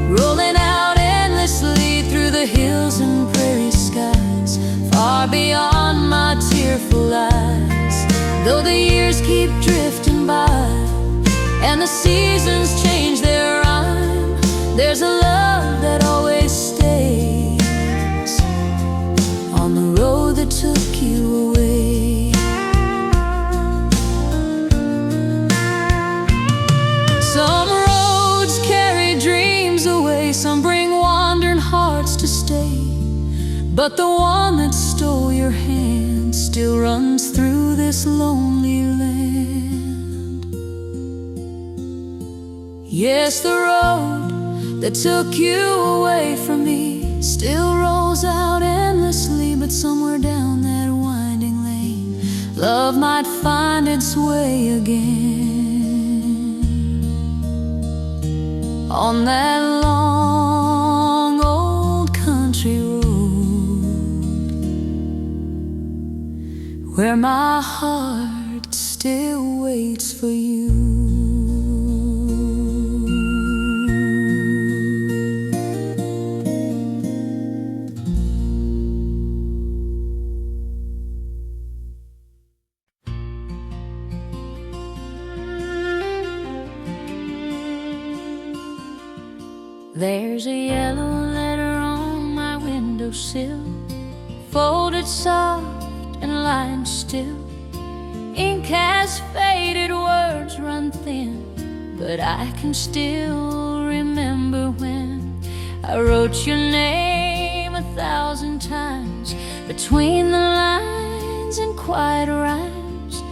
Speaker 3: rolling out endlessly through the hills and prairie skies, far beyond my tearful eyes. Though the years keep drifting by and the seasons change their rhyme, there's a love that always stays on the road that took you away. Some roads carry dreams away, some bring wandering hearts to stay, but the one that stole your hand still runs through this lonely land. Yes, the road that took you away from me still rolls out endlessly, but somewhere down that winding lane, love might find its way again on that long old country road where my heart still waits for you. There's a yellow letter on my windowsill, folded soft and lined still. Ink has faded, words run thin, but I can still remember when I wrote your name 1,000 times between the lines in quiet rhymes,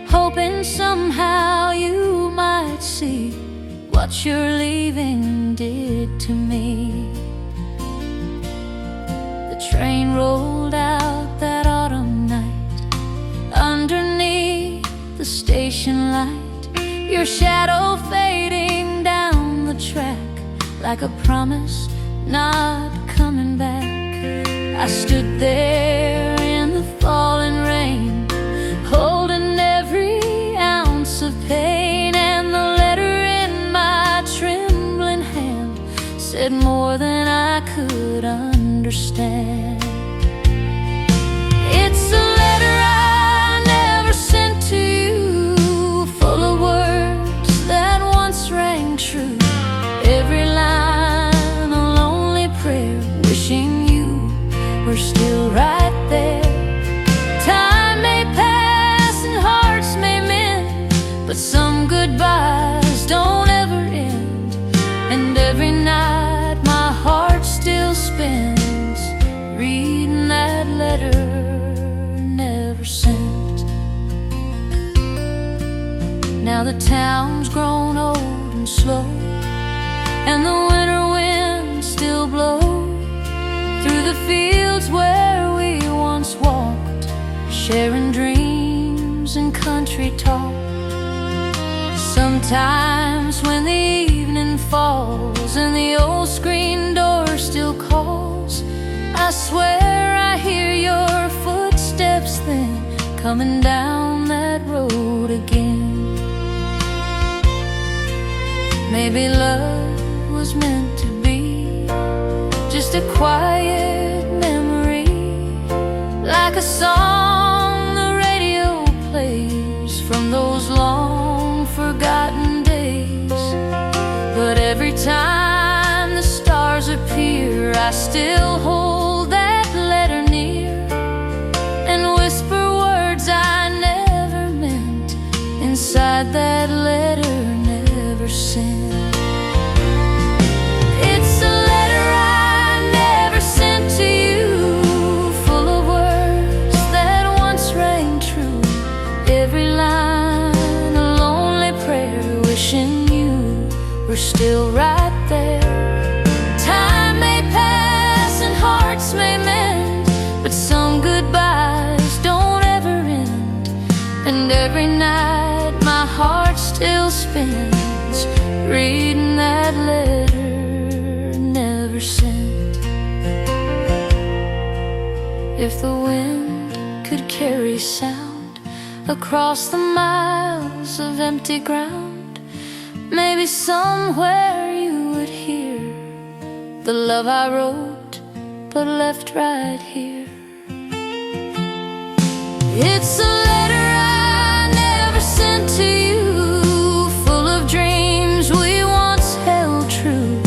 Speaker 3: hoping somehow you might see what your leaving did to me. The train rolled out that autumn night, underneath the station light, your shadow fading down the track like a promise not coming back. I stood there in the falling rain, holding every ounce of pain, and the letter in my trembling hand said more than I could understand. It's a letter I never sent to you, full of words that once rang true. Every line a lonely prayer, wishing you were still right there. Time may pass and hearts may mend, but some goodbyes don't ever end. And every night my heart still spins, reading that letter never sent. Now the town's grown old and slow, and the winter wind still blows through the fields where we once walked, sharing dreams and country talk. Sometimes when the evening falls and the old screen door still calls, I swear I hear your footsteps then, coming down that road again. Maybe love was meant to be just a quiet memory, like a song the radio plays from those long forgotten days. But every time the stars appear, I still hold that letter near and whisper words I never meant inside that letter never sent. It's a letter I never sent to you, full of words that once rang true. Every line a lonely prayer, wishing you were still right there. Time may pass and hearts may mend, but some goodbyes don't ever end. And every night my heart still spins, reading that letter never sent. If the wind could carry sound across the miles of empty ground, maybe somewhere you would hear the love I wrote but left right here. It's a letter I never sent to you, full of dreams we once held true.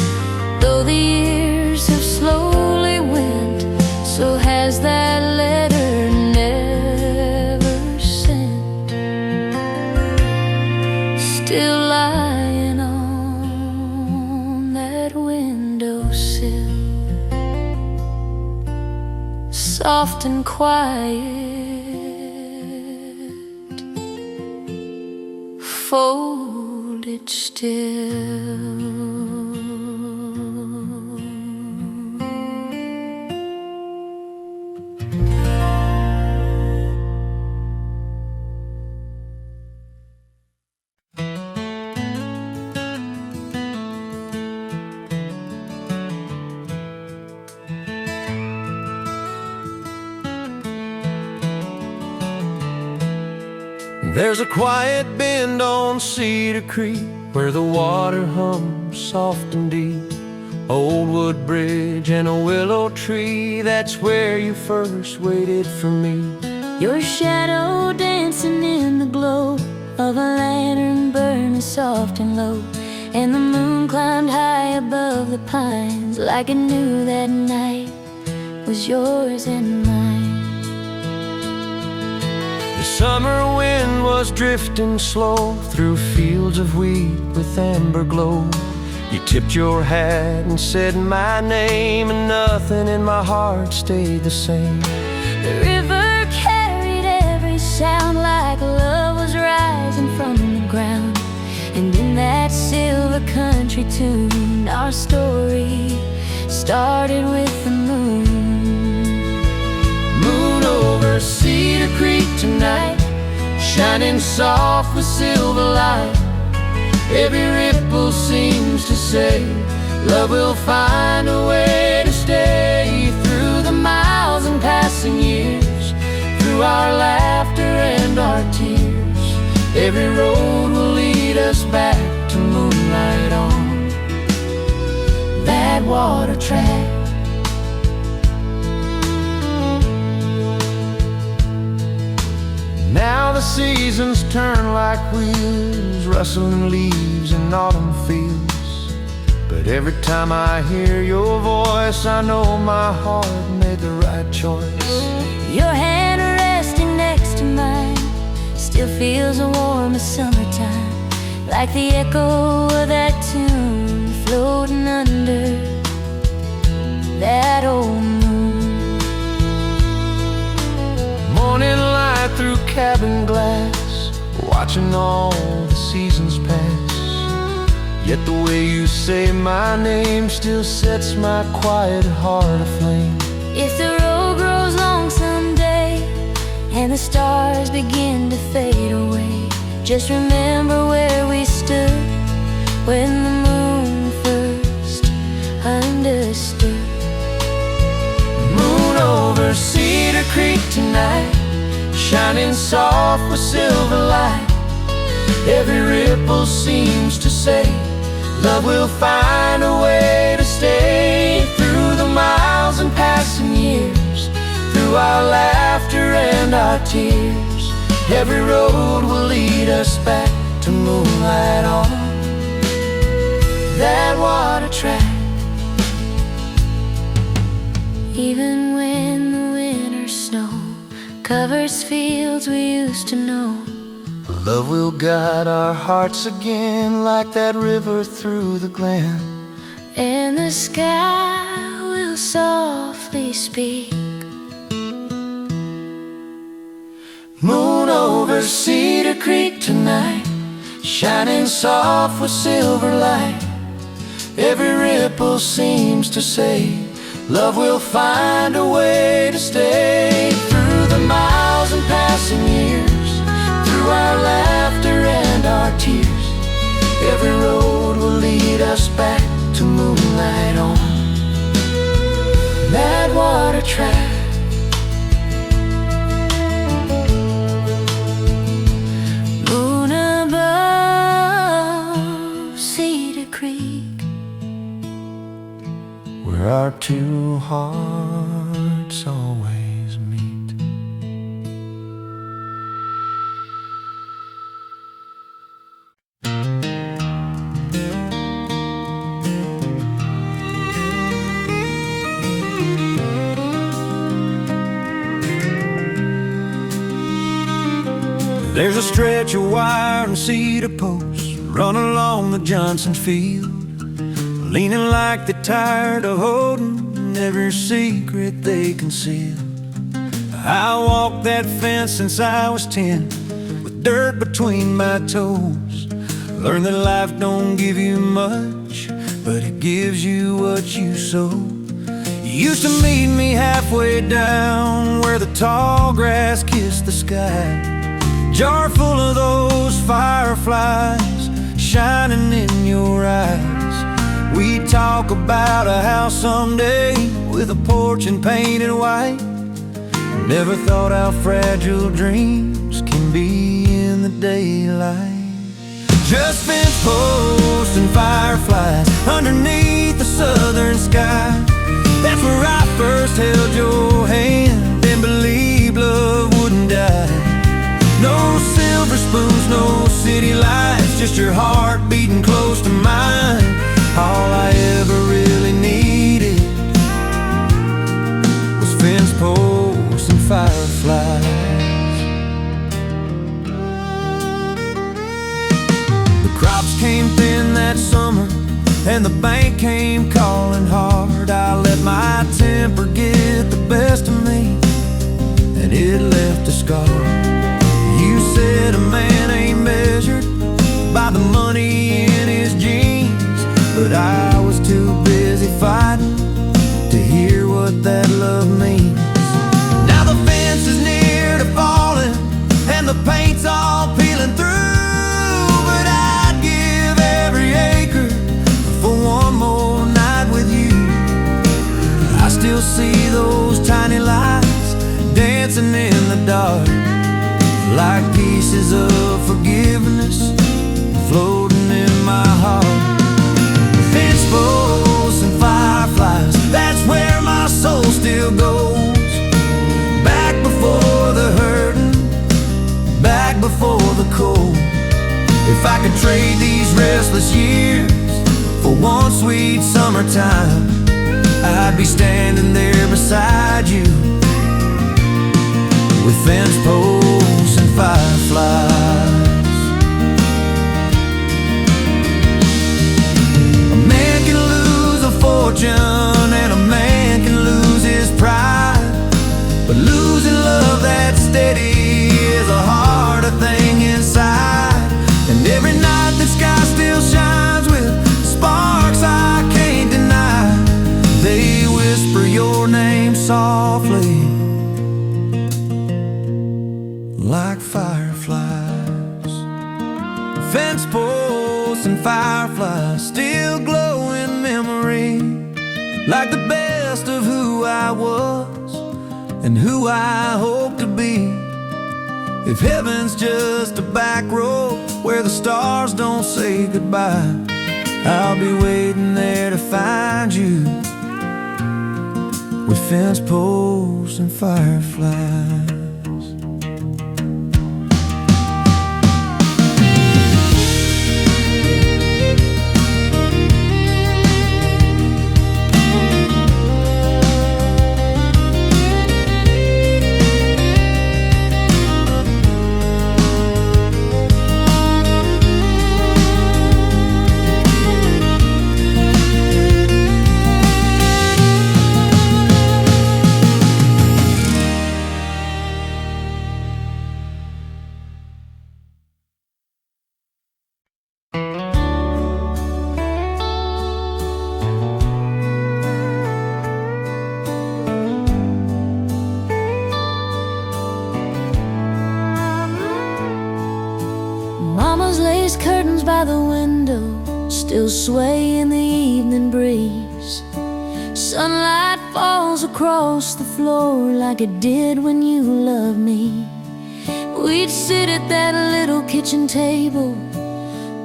Speaker 3: Though the years have slowly went, so has that letter never sent. Still lying on that windowsill, soft and quiet, folded still.
Speaker 2: There's a quiet bend on Cedar Creek where the water hums soft and deep. Old wood bridge and a willow tree, that's where you first waited for me.
Speaker 3: Your shadow dancing in the glow of a lantern burning soft and low, and the moon climbed high above the pines like it knew that night was yours and mine.
Speaker 2: The summer wind was drifting slow through fields of wheat with amber glow. You tipped your hat and said my name, and nothing in my heart stayed the same.
Speaker 3: The river carried every sound like love was rising from the ground, and in that silver country tune our story started with the moon.
Speaker 2: Moon over Cedar Creek tonight, shining soft with silver light. Every ripple seems to say love will find a way to stay. Through the miles and passing years, through our laughter and our tears, every road will lead us back to moonlight on that water track. Now the seasons turn like wheels, rustling leaves in autumn fields. But every time I hear your voice, I know my heart made the right choice.
Speaker 3: Your hand resting next to mine still feels warm as summertime, like the echo of that tune floating under that old moon.
Speaker 2: Morning light through cabin glass, watching all the seasons pass. Yet the way you say my name still sets my quiet heart aflame.
Speaker 3: If the road grows long someday and the stars begin to fade away, just remember where we stood when the moon first understood.
Speaker 2: Moon over Cedar Creek tonight, shining soft with silver light. Every ripple seems to say love will find a way to stay. Through the miles and passing years, through our laughter and our tears, every road will lead us back to moonlight on that water track.
Speaker 3: Even when the winter snow covers fields we used to know,
Speaker 2: love will guide our hearts again like that river through the glen.
Speaker 3: and the sky will softly speak.
Speaker 2: Moon over Cedar Creek tonight, shining soft with silver light. Every ripple seems to say love will find a way to stay. Through the miles and passing years, through our laughter and our tears, every road will lead us back to moonlight on that water track.
Speaker 3: Moon above Cedar Creek,
Speaker 2: where our two hearts always meet.
Speaker 1: There's a stretch of wire and cedar posts run along the Johnson field, leaning like they're tired of holding every secret they conceal. I walked that fence since I was 10, with dirt between my toes. Learned that life don't give you much, but it gives you what you sow. You used to meet me halfway down where the tall grass kissed the sky, jar full of those fireflies shining in your eyes. We talk about a house someday with a porch and painted white. Never thought how fragile dreams can be in the
Speaker 2: daylight. Just fence posts and fireflies underneath the southern sky. That's where I first held your hand and believed love wouldn't die. No silver spoons, no city lights, just your heart beating close to mine. All I ever really needed was fence posts and fireflies. The crops came thin that summer and the bank came calling hard. I let my temper get the best of me, and it left a scar. You said a man ain't measured by the money in his jeans, but I was too busy fighting to hear what that love means. Now the fence is near to falling and the paint's all peeling through, but I'd give every acre for one more night with you. I still see those tiny lights dancing in the dark, like pieces of forgiveness floating in my heart. Fence posts and fireflies, that's where my soul still goes. Back before the hurting, back before the cold. If I could trade these restless years for one sweet summertime, I'd be standing there beside you with fence posts and fireflies. A man can lose a fortune and a man can lose his pride, but losing love that's steady is a harder thing inside. And every night the sky still shines with sparks I can't deny. They whisper your name softly like fireflies. Fence posts and fireflies still glow in memory, like the best of who I was and who I hope to be. If heaven's just a back road where the stars don't say goodbye, I'll be waiting there to find you with fence posts and fireflies.
Speaker 3: Mama's lace curtains by the window still sway in the evening breeze. Sunlight falls across the floor like it did when you loved me. We'd sit at that little kitchen table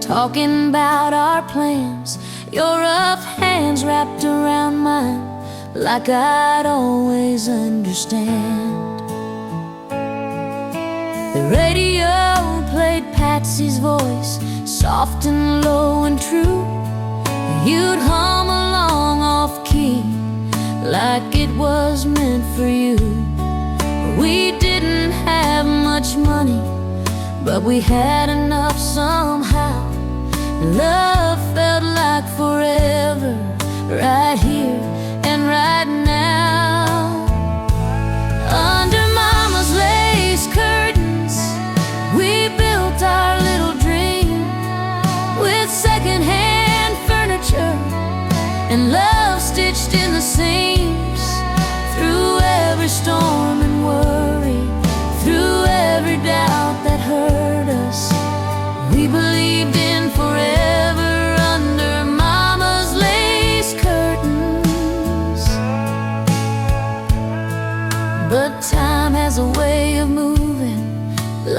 Speaker 3: talking about our plans, your rough hands wrapped around mine like I'd always understand. The radio played Patsy's voice, soft and low and true. You'd hum along off-key like it was meant for you. We didn't have much money, but we had enough somehow. Love felt like forever, right here and right now. Under Mama's lace curtains, we built our little dream with secondhand furniture and love stitched in the seams. Through every storm and worry, through every doubt that hurt us, we believed in forever under Mama's lace curtains.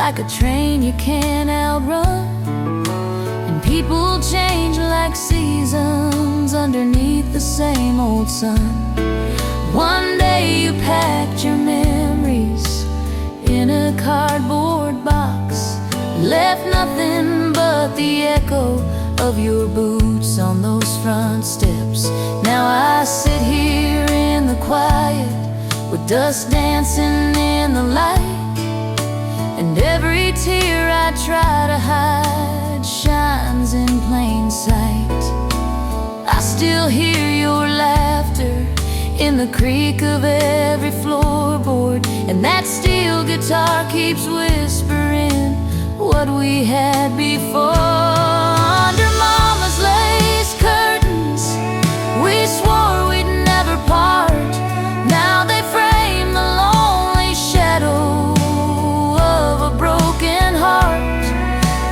Speaker 3: like a train you can't outrun. And people change like seasons underneath the same old sun. One day you packed your memories in a cardboard box, left nothing but the echo of your boots on those front steps. Now I sit here in the quiet with dust dancing in the light, and every tear I try to hide shines in plain sight. I still hear your laughter in the creak of every floorboard, and that steel guitar keeps whispering what we had before. Under Mama's lace curtains, we swore we'd never part. Now they frame the lonely shadow of a broken heart.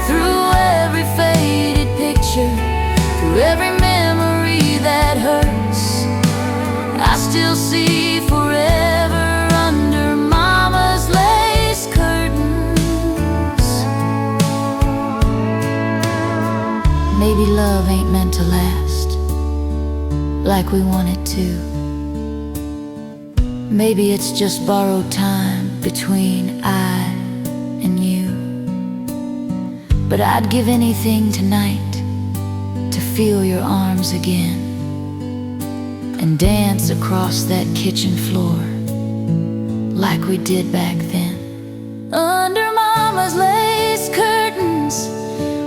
Speaker 3: Through every faded picture, through every memory that hurts, I still see forever under Mama's lace curtains. Maybe love ain't meant to last like we want it to. Maybe it's just borrowed time between I and you. But I'd give anything tonight to feel your arms again and dance across that kitchen floor like we did back then. Under Mama's lace curtains,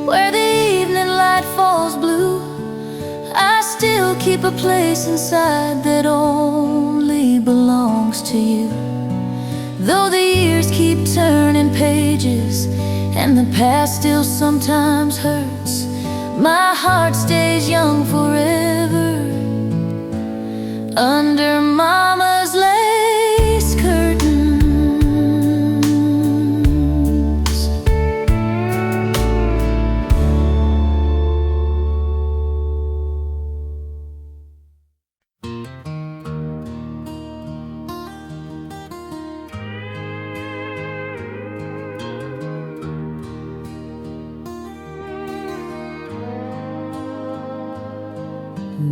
Speaker 3: where the evening light falls blue, I still keep a place inside that only belongs to you. Though the years keep turning pages and the past still sometimes hurts, my heart stays young forever under Mama's lace curtains.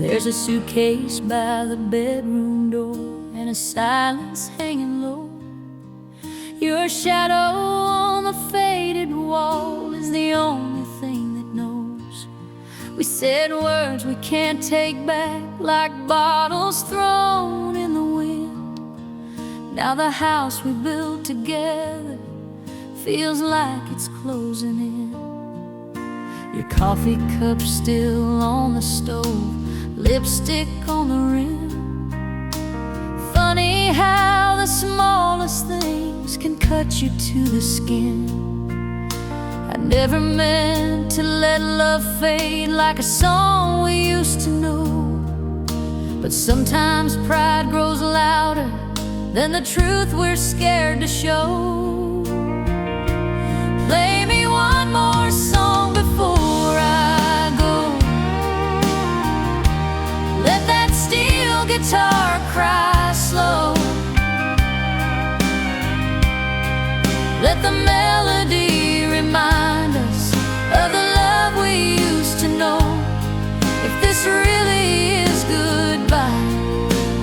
Speaker 3: There's a suitcase by the bedroom door and a silence hanging low. Your shadow on the faded wall is the only thing that knows. We said words we can't take back, like bottles thrown in the wind. Now the house we built together feels like it's closing in. Your coffee cup still on the stove, lipstick on the rim. Funny how the smallest things can cut you to the skin. I never meant to let love fade like a song we used to know, but sometimes pride grows louder than the truth we're scared to show. Play me one more song before I go. Let that steel guitar cry slow. Let the melody remind us of the love we used to know. If this really is goodbye,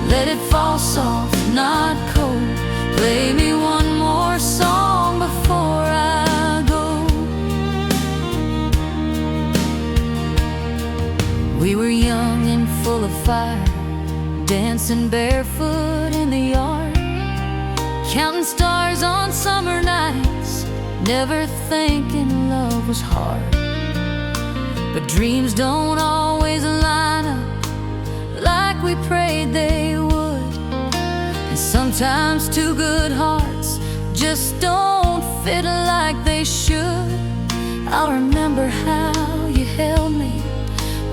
Speaker 3: let it fall soft, not cold. Play me one more song before I go. We were young and full of fire, dancing barefoot in the yard, counting stars on summer nights, never thinking love was hard. But dreams don't always line up like we prayed they would, and sometimes two good hearts just don't fit like they should. I'll remember how you held me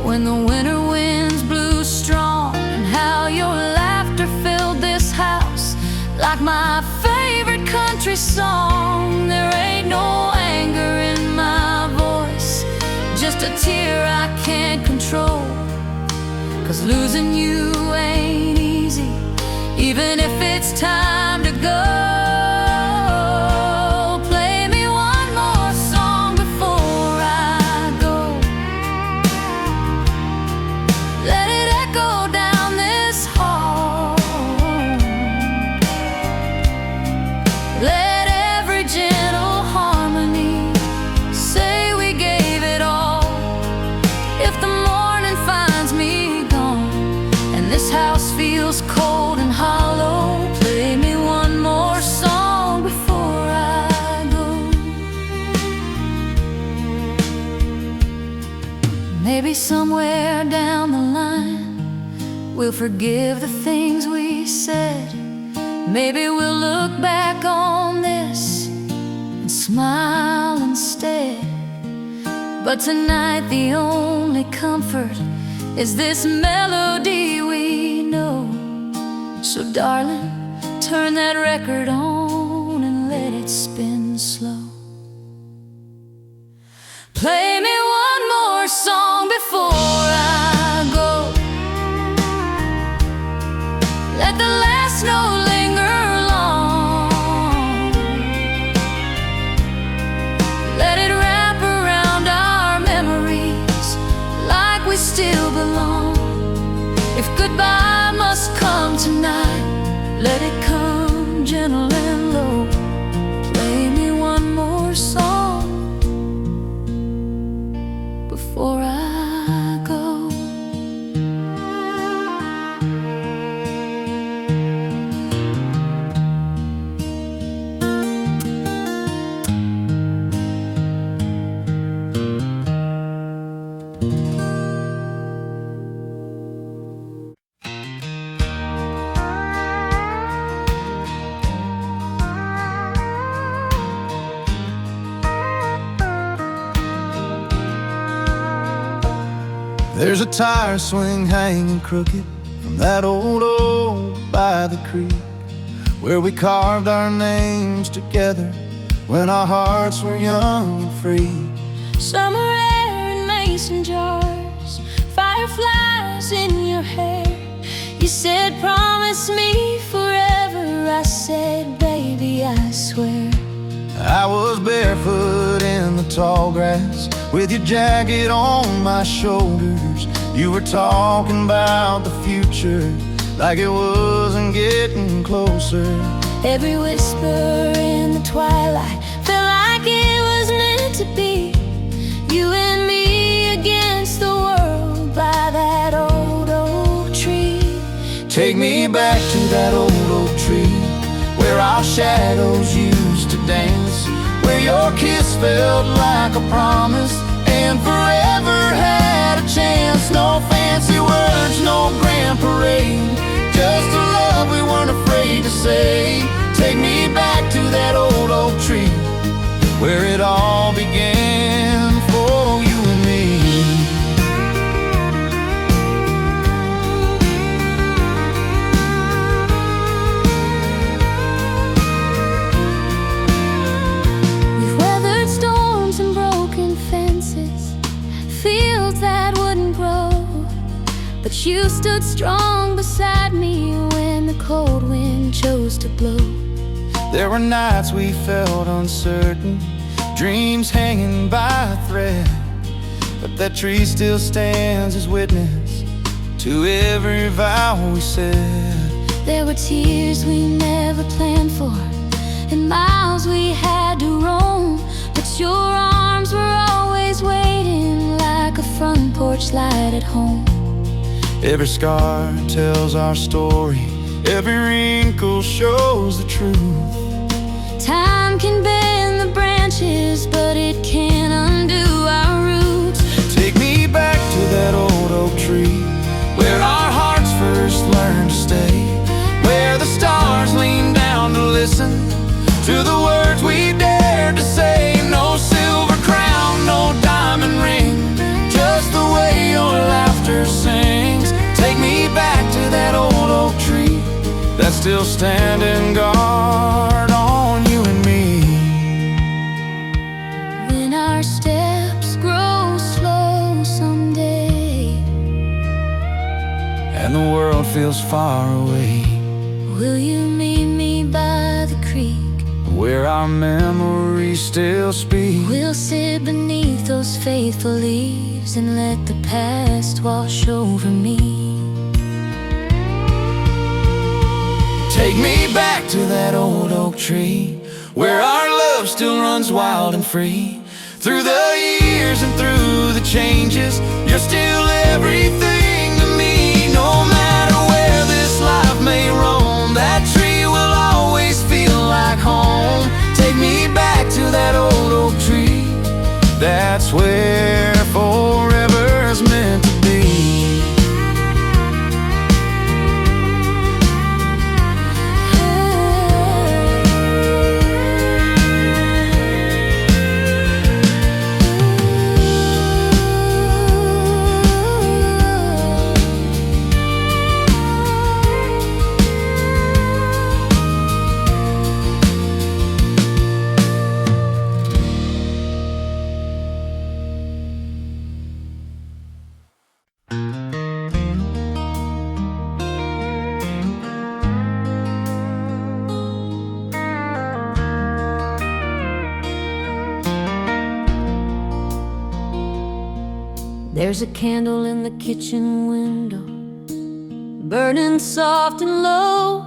Speaker 3: when the winter winds blew strong, and how your laughter filled this house like my favorite country song. There ain't no anger in my voice, just a tear I can't control, 'cause losing you ain't easy, even if it's time to go. Play me one Maybe somewhere down the line we'll forgive the things we said. Maybe we'll look back on this and smile instead. But tonight the only comfort is this melody we know. So darling, turn that record on and let it spin slow. Play me one more song before I go. Let the last note linger long. Let it wrap around our memories like we still belong. If goodbye must come tonight, let it come gentle and low. Play me one more song before I go.
Speaker 1: There's a tire swing hanging crooked from that old oak by the creek, where we carved our names together when our hearts were young and free.
Speaker 3: Summer air in mason jars, fireflies in your hair. You said promise me forever. I said baby I swear.
Speaker 1: I was barefoot in the tall grass with your jacket on my shoulders. You were talking about the future like it wasn't getting closer.
Speaker 3: Every whisper in the twilight felt like it was meant to be. You and me against the world by that old oak tree.
Speaker 1: Take me back to that old oak tree where our shadows used to dance, where your kiss felt like a promise and forever had a chance. No fancy words, no grand parade, just a love we weren't afraid to say. Take me back to that old oak tree where it all began for you and me.
Speaker 3: We've weathered storms and broken fences, fields that wouldn't grow, but you stood strong beside me when the cold wind chose to blow.
Speaker 1: There were nights we felt uncertain, dreams hanging by a thread, but that tree still stands as witness to every vow we said.
Speaker 3: There were tears we never planned for and miles we had to roam, but your arms were always waiting like a front porch light at home.
Speaker 1: Every scar tells our story, every wrinkle shows the truth.
Speaker 3: Time can bend the branches, but it can't undo our roots.
Speaker 1: Take me back to that old oak tree where our hearts first learned to stay, where the stars leaned down to listen to the words we dared to say. No silver crown, no diamond ring, just the way your laughter sings. Take me back to that old oak tree that's still standing guard on you and me.
Speaker 3: When our steps grow slow someday
Speaker 1: And the world feels far away,
Speaker 3: will you meet me by the creek?
Speaker 1: where our memories still speak.
Speaker 3: We'll sit beneath those faithful leaves and let the past wash over me.
Speaker 1: Take me back to that old oak tree where our love still runs wild and free. Through the years and through the changes, you're still everything to me. No matter where this life may roam, that tree will always feel like home. Take me back to that old oak tree, that's where forever's
Speaker 3: There's a candle in the kitchen window, burning soft and low.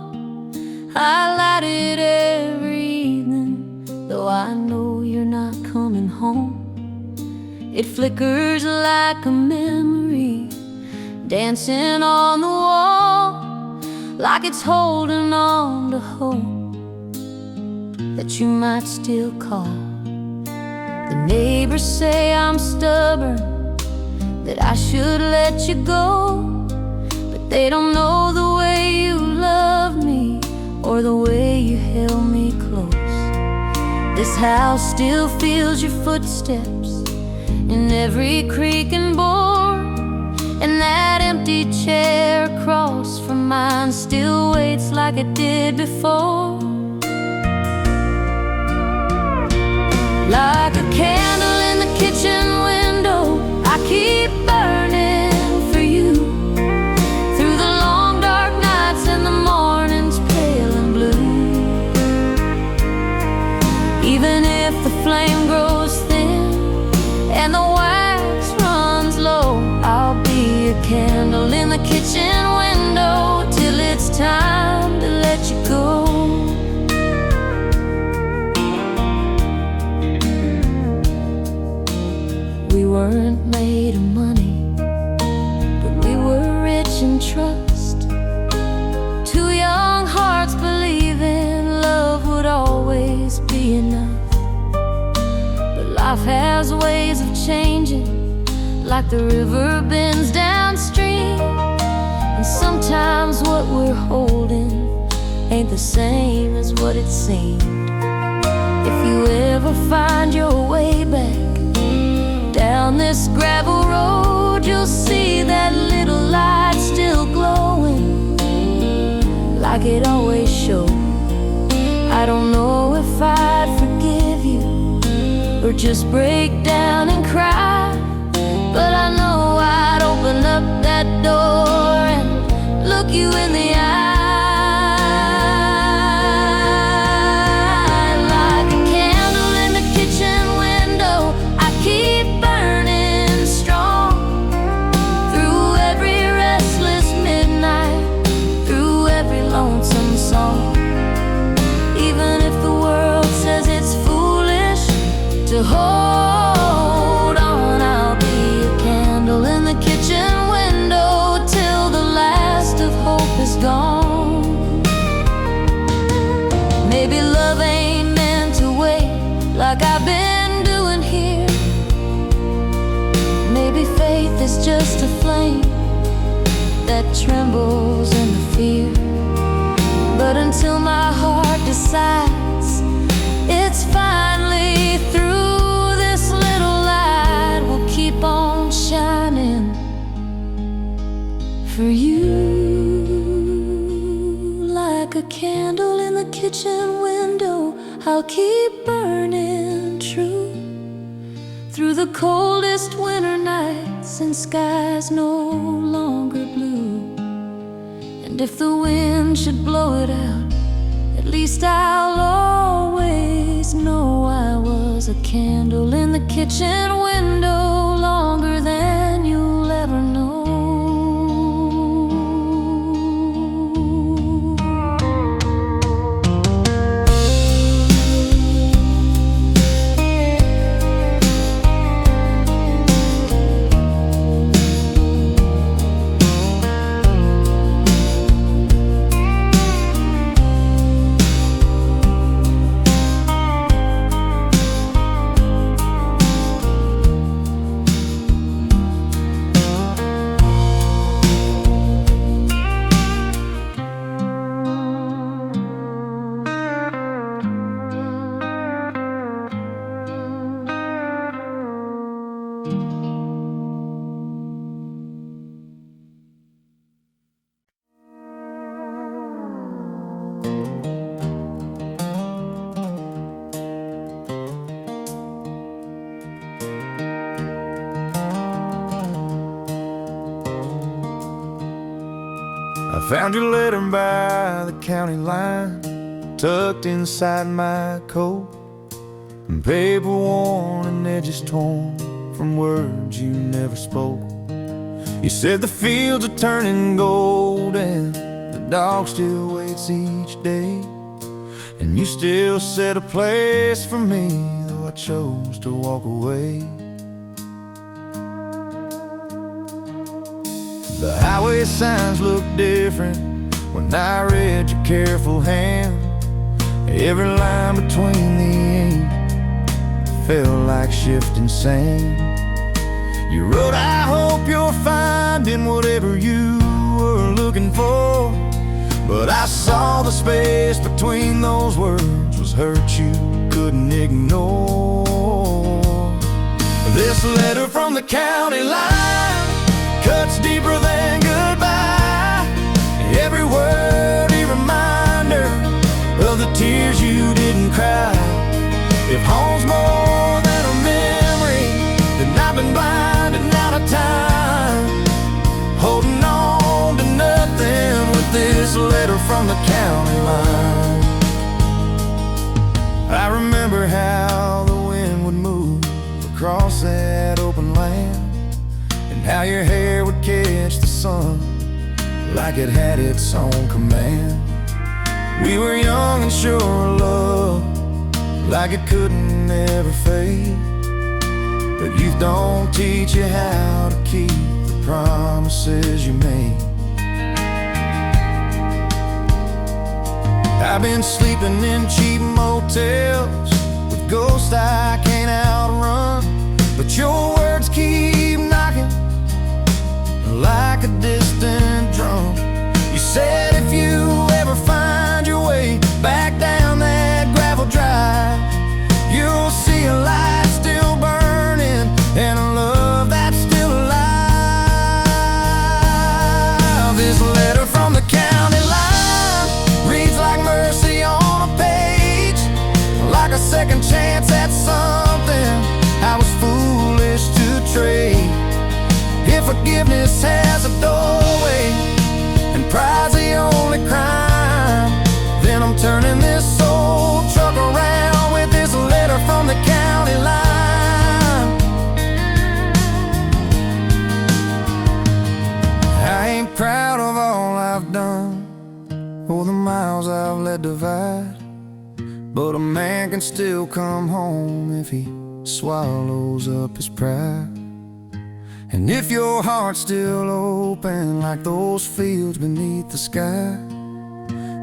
Speaker 3: I light it every evening, though I know you're not coming home. It flickers like a memory, dancing on the wall, like it's holding on to hope that you might still call. The neighbors say I'm stubborn, that I should let you go, but they don't know the way you love me or the way you held me close. This house still feels your footsteps in every creak and bore, and that empty chair across from mine still waits like it did before. Like a candle in the kitchen window, I keep burning for you, through the long dark nights and the mornings pale and blue. Even if the flame grows thin and the wax runs low, I'll be a candle in the kitchen window till it's time to let you go. We weren't made of money, but we were rich in trust. Two young hearts believing love would always be enough. But life has ways of changing, like the river bends downstream, and sometimes what we're holding ain't the same as what it seemed. If you ever find your way back down this gravel road, you'll see that little light still glowing like it always showed. I don't know if I'd forgive you or just break down and cry, but I know I'd open up that door and look you in the eye. Like a candle in the kitchen window, I keep burning strong, through every restless midnight, through every lonesome song. Even if the world says it's foolish to hold on, I'll be a candle in the kitchen window till the last of hope is gone. Maybe love ain't meant to wait like I've been doing here. Maybe faith is just a flame that trembles in the fear. But until my heart decides it's finally through, this little light will keep on shining for you. Like a candle in the kitchen window, I'll keep burning true, through the coldest winter nights and skies no longer blue. And if the wind should blow it out, at least I'll always know I was a candle in the kitchen window longer than you'll ever know.
Speaker 1: I found your letter by the county line, tucked inside my coat, and paper worn and edges torn from words you never spoke. You said the fields are turning gold and the dog still waits each day, and you still set a place for me, though I chose to walk away. The highway signs look different when I read your careful hand. Every line between the ink felt like shifting sand. You wrote, I hope you're finding whatever you were looking for, but I saw the space between those words was hurt you couldn't ignore. This letter from the county line cuts deeper than goodbye. Every word a reminder of the tears you didn't cry. If home's more than a memory, then I've been blinded and out of time, holding on to nothing with this letter from the county line. I remember how the wind would move across that open land, and how your hair would catch the sun like it had its own command. We were young and sure of love, like it couldn't ever fade, but youth don't teach you how to keep the promises you made. I've been sleeping in cheap motels with ghosts I can't outrun, but your words keep knocking like a distant drum. You said if you ever find your way back down that gravel drive, you'll see a light still burning and a love that's still alive. This letter from the county line reads like mercy on a page, like a second chance at something I was foolish to trade. If forgiveness has a doorway and pride's the only crime, then I'm turning this old truck around with this letter from the county line. I ain't proud of all I've done or the miles I've led divide, but a man can still come home if he swallows up his pride. And if your heart's still open like those fields beneath the sky,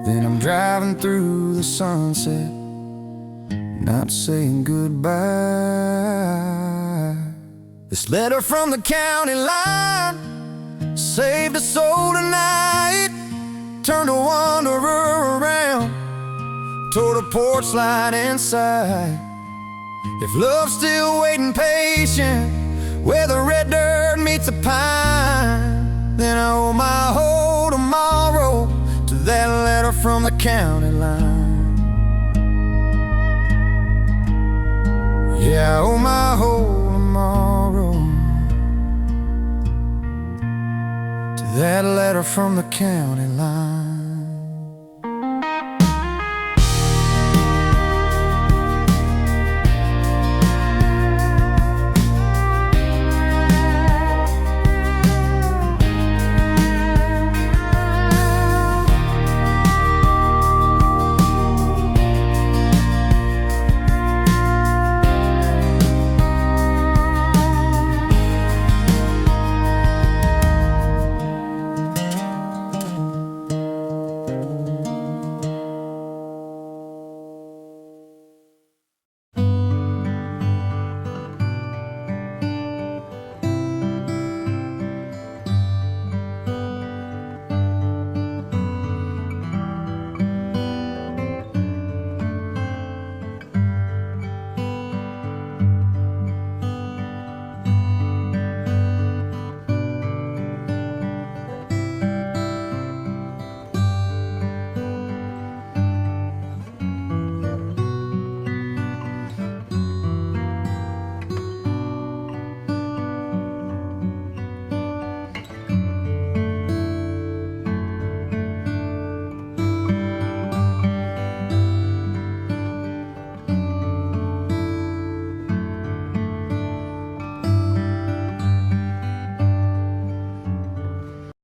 Speaker 1: then I'm driving through the sunset, not saying goodbye. This letter from the county line saved a soul tonight, turned a wanderer around, toward a porch light inside. If love's still waiting patient where the red dirt meets the pine, then I owe my whole tomorrow to that letter from the county line. Yeah, I owe my whole tomorrow to that letter from the county line.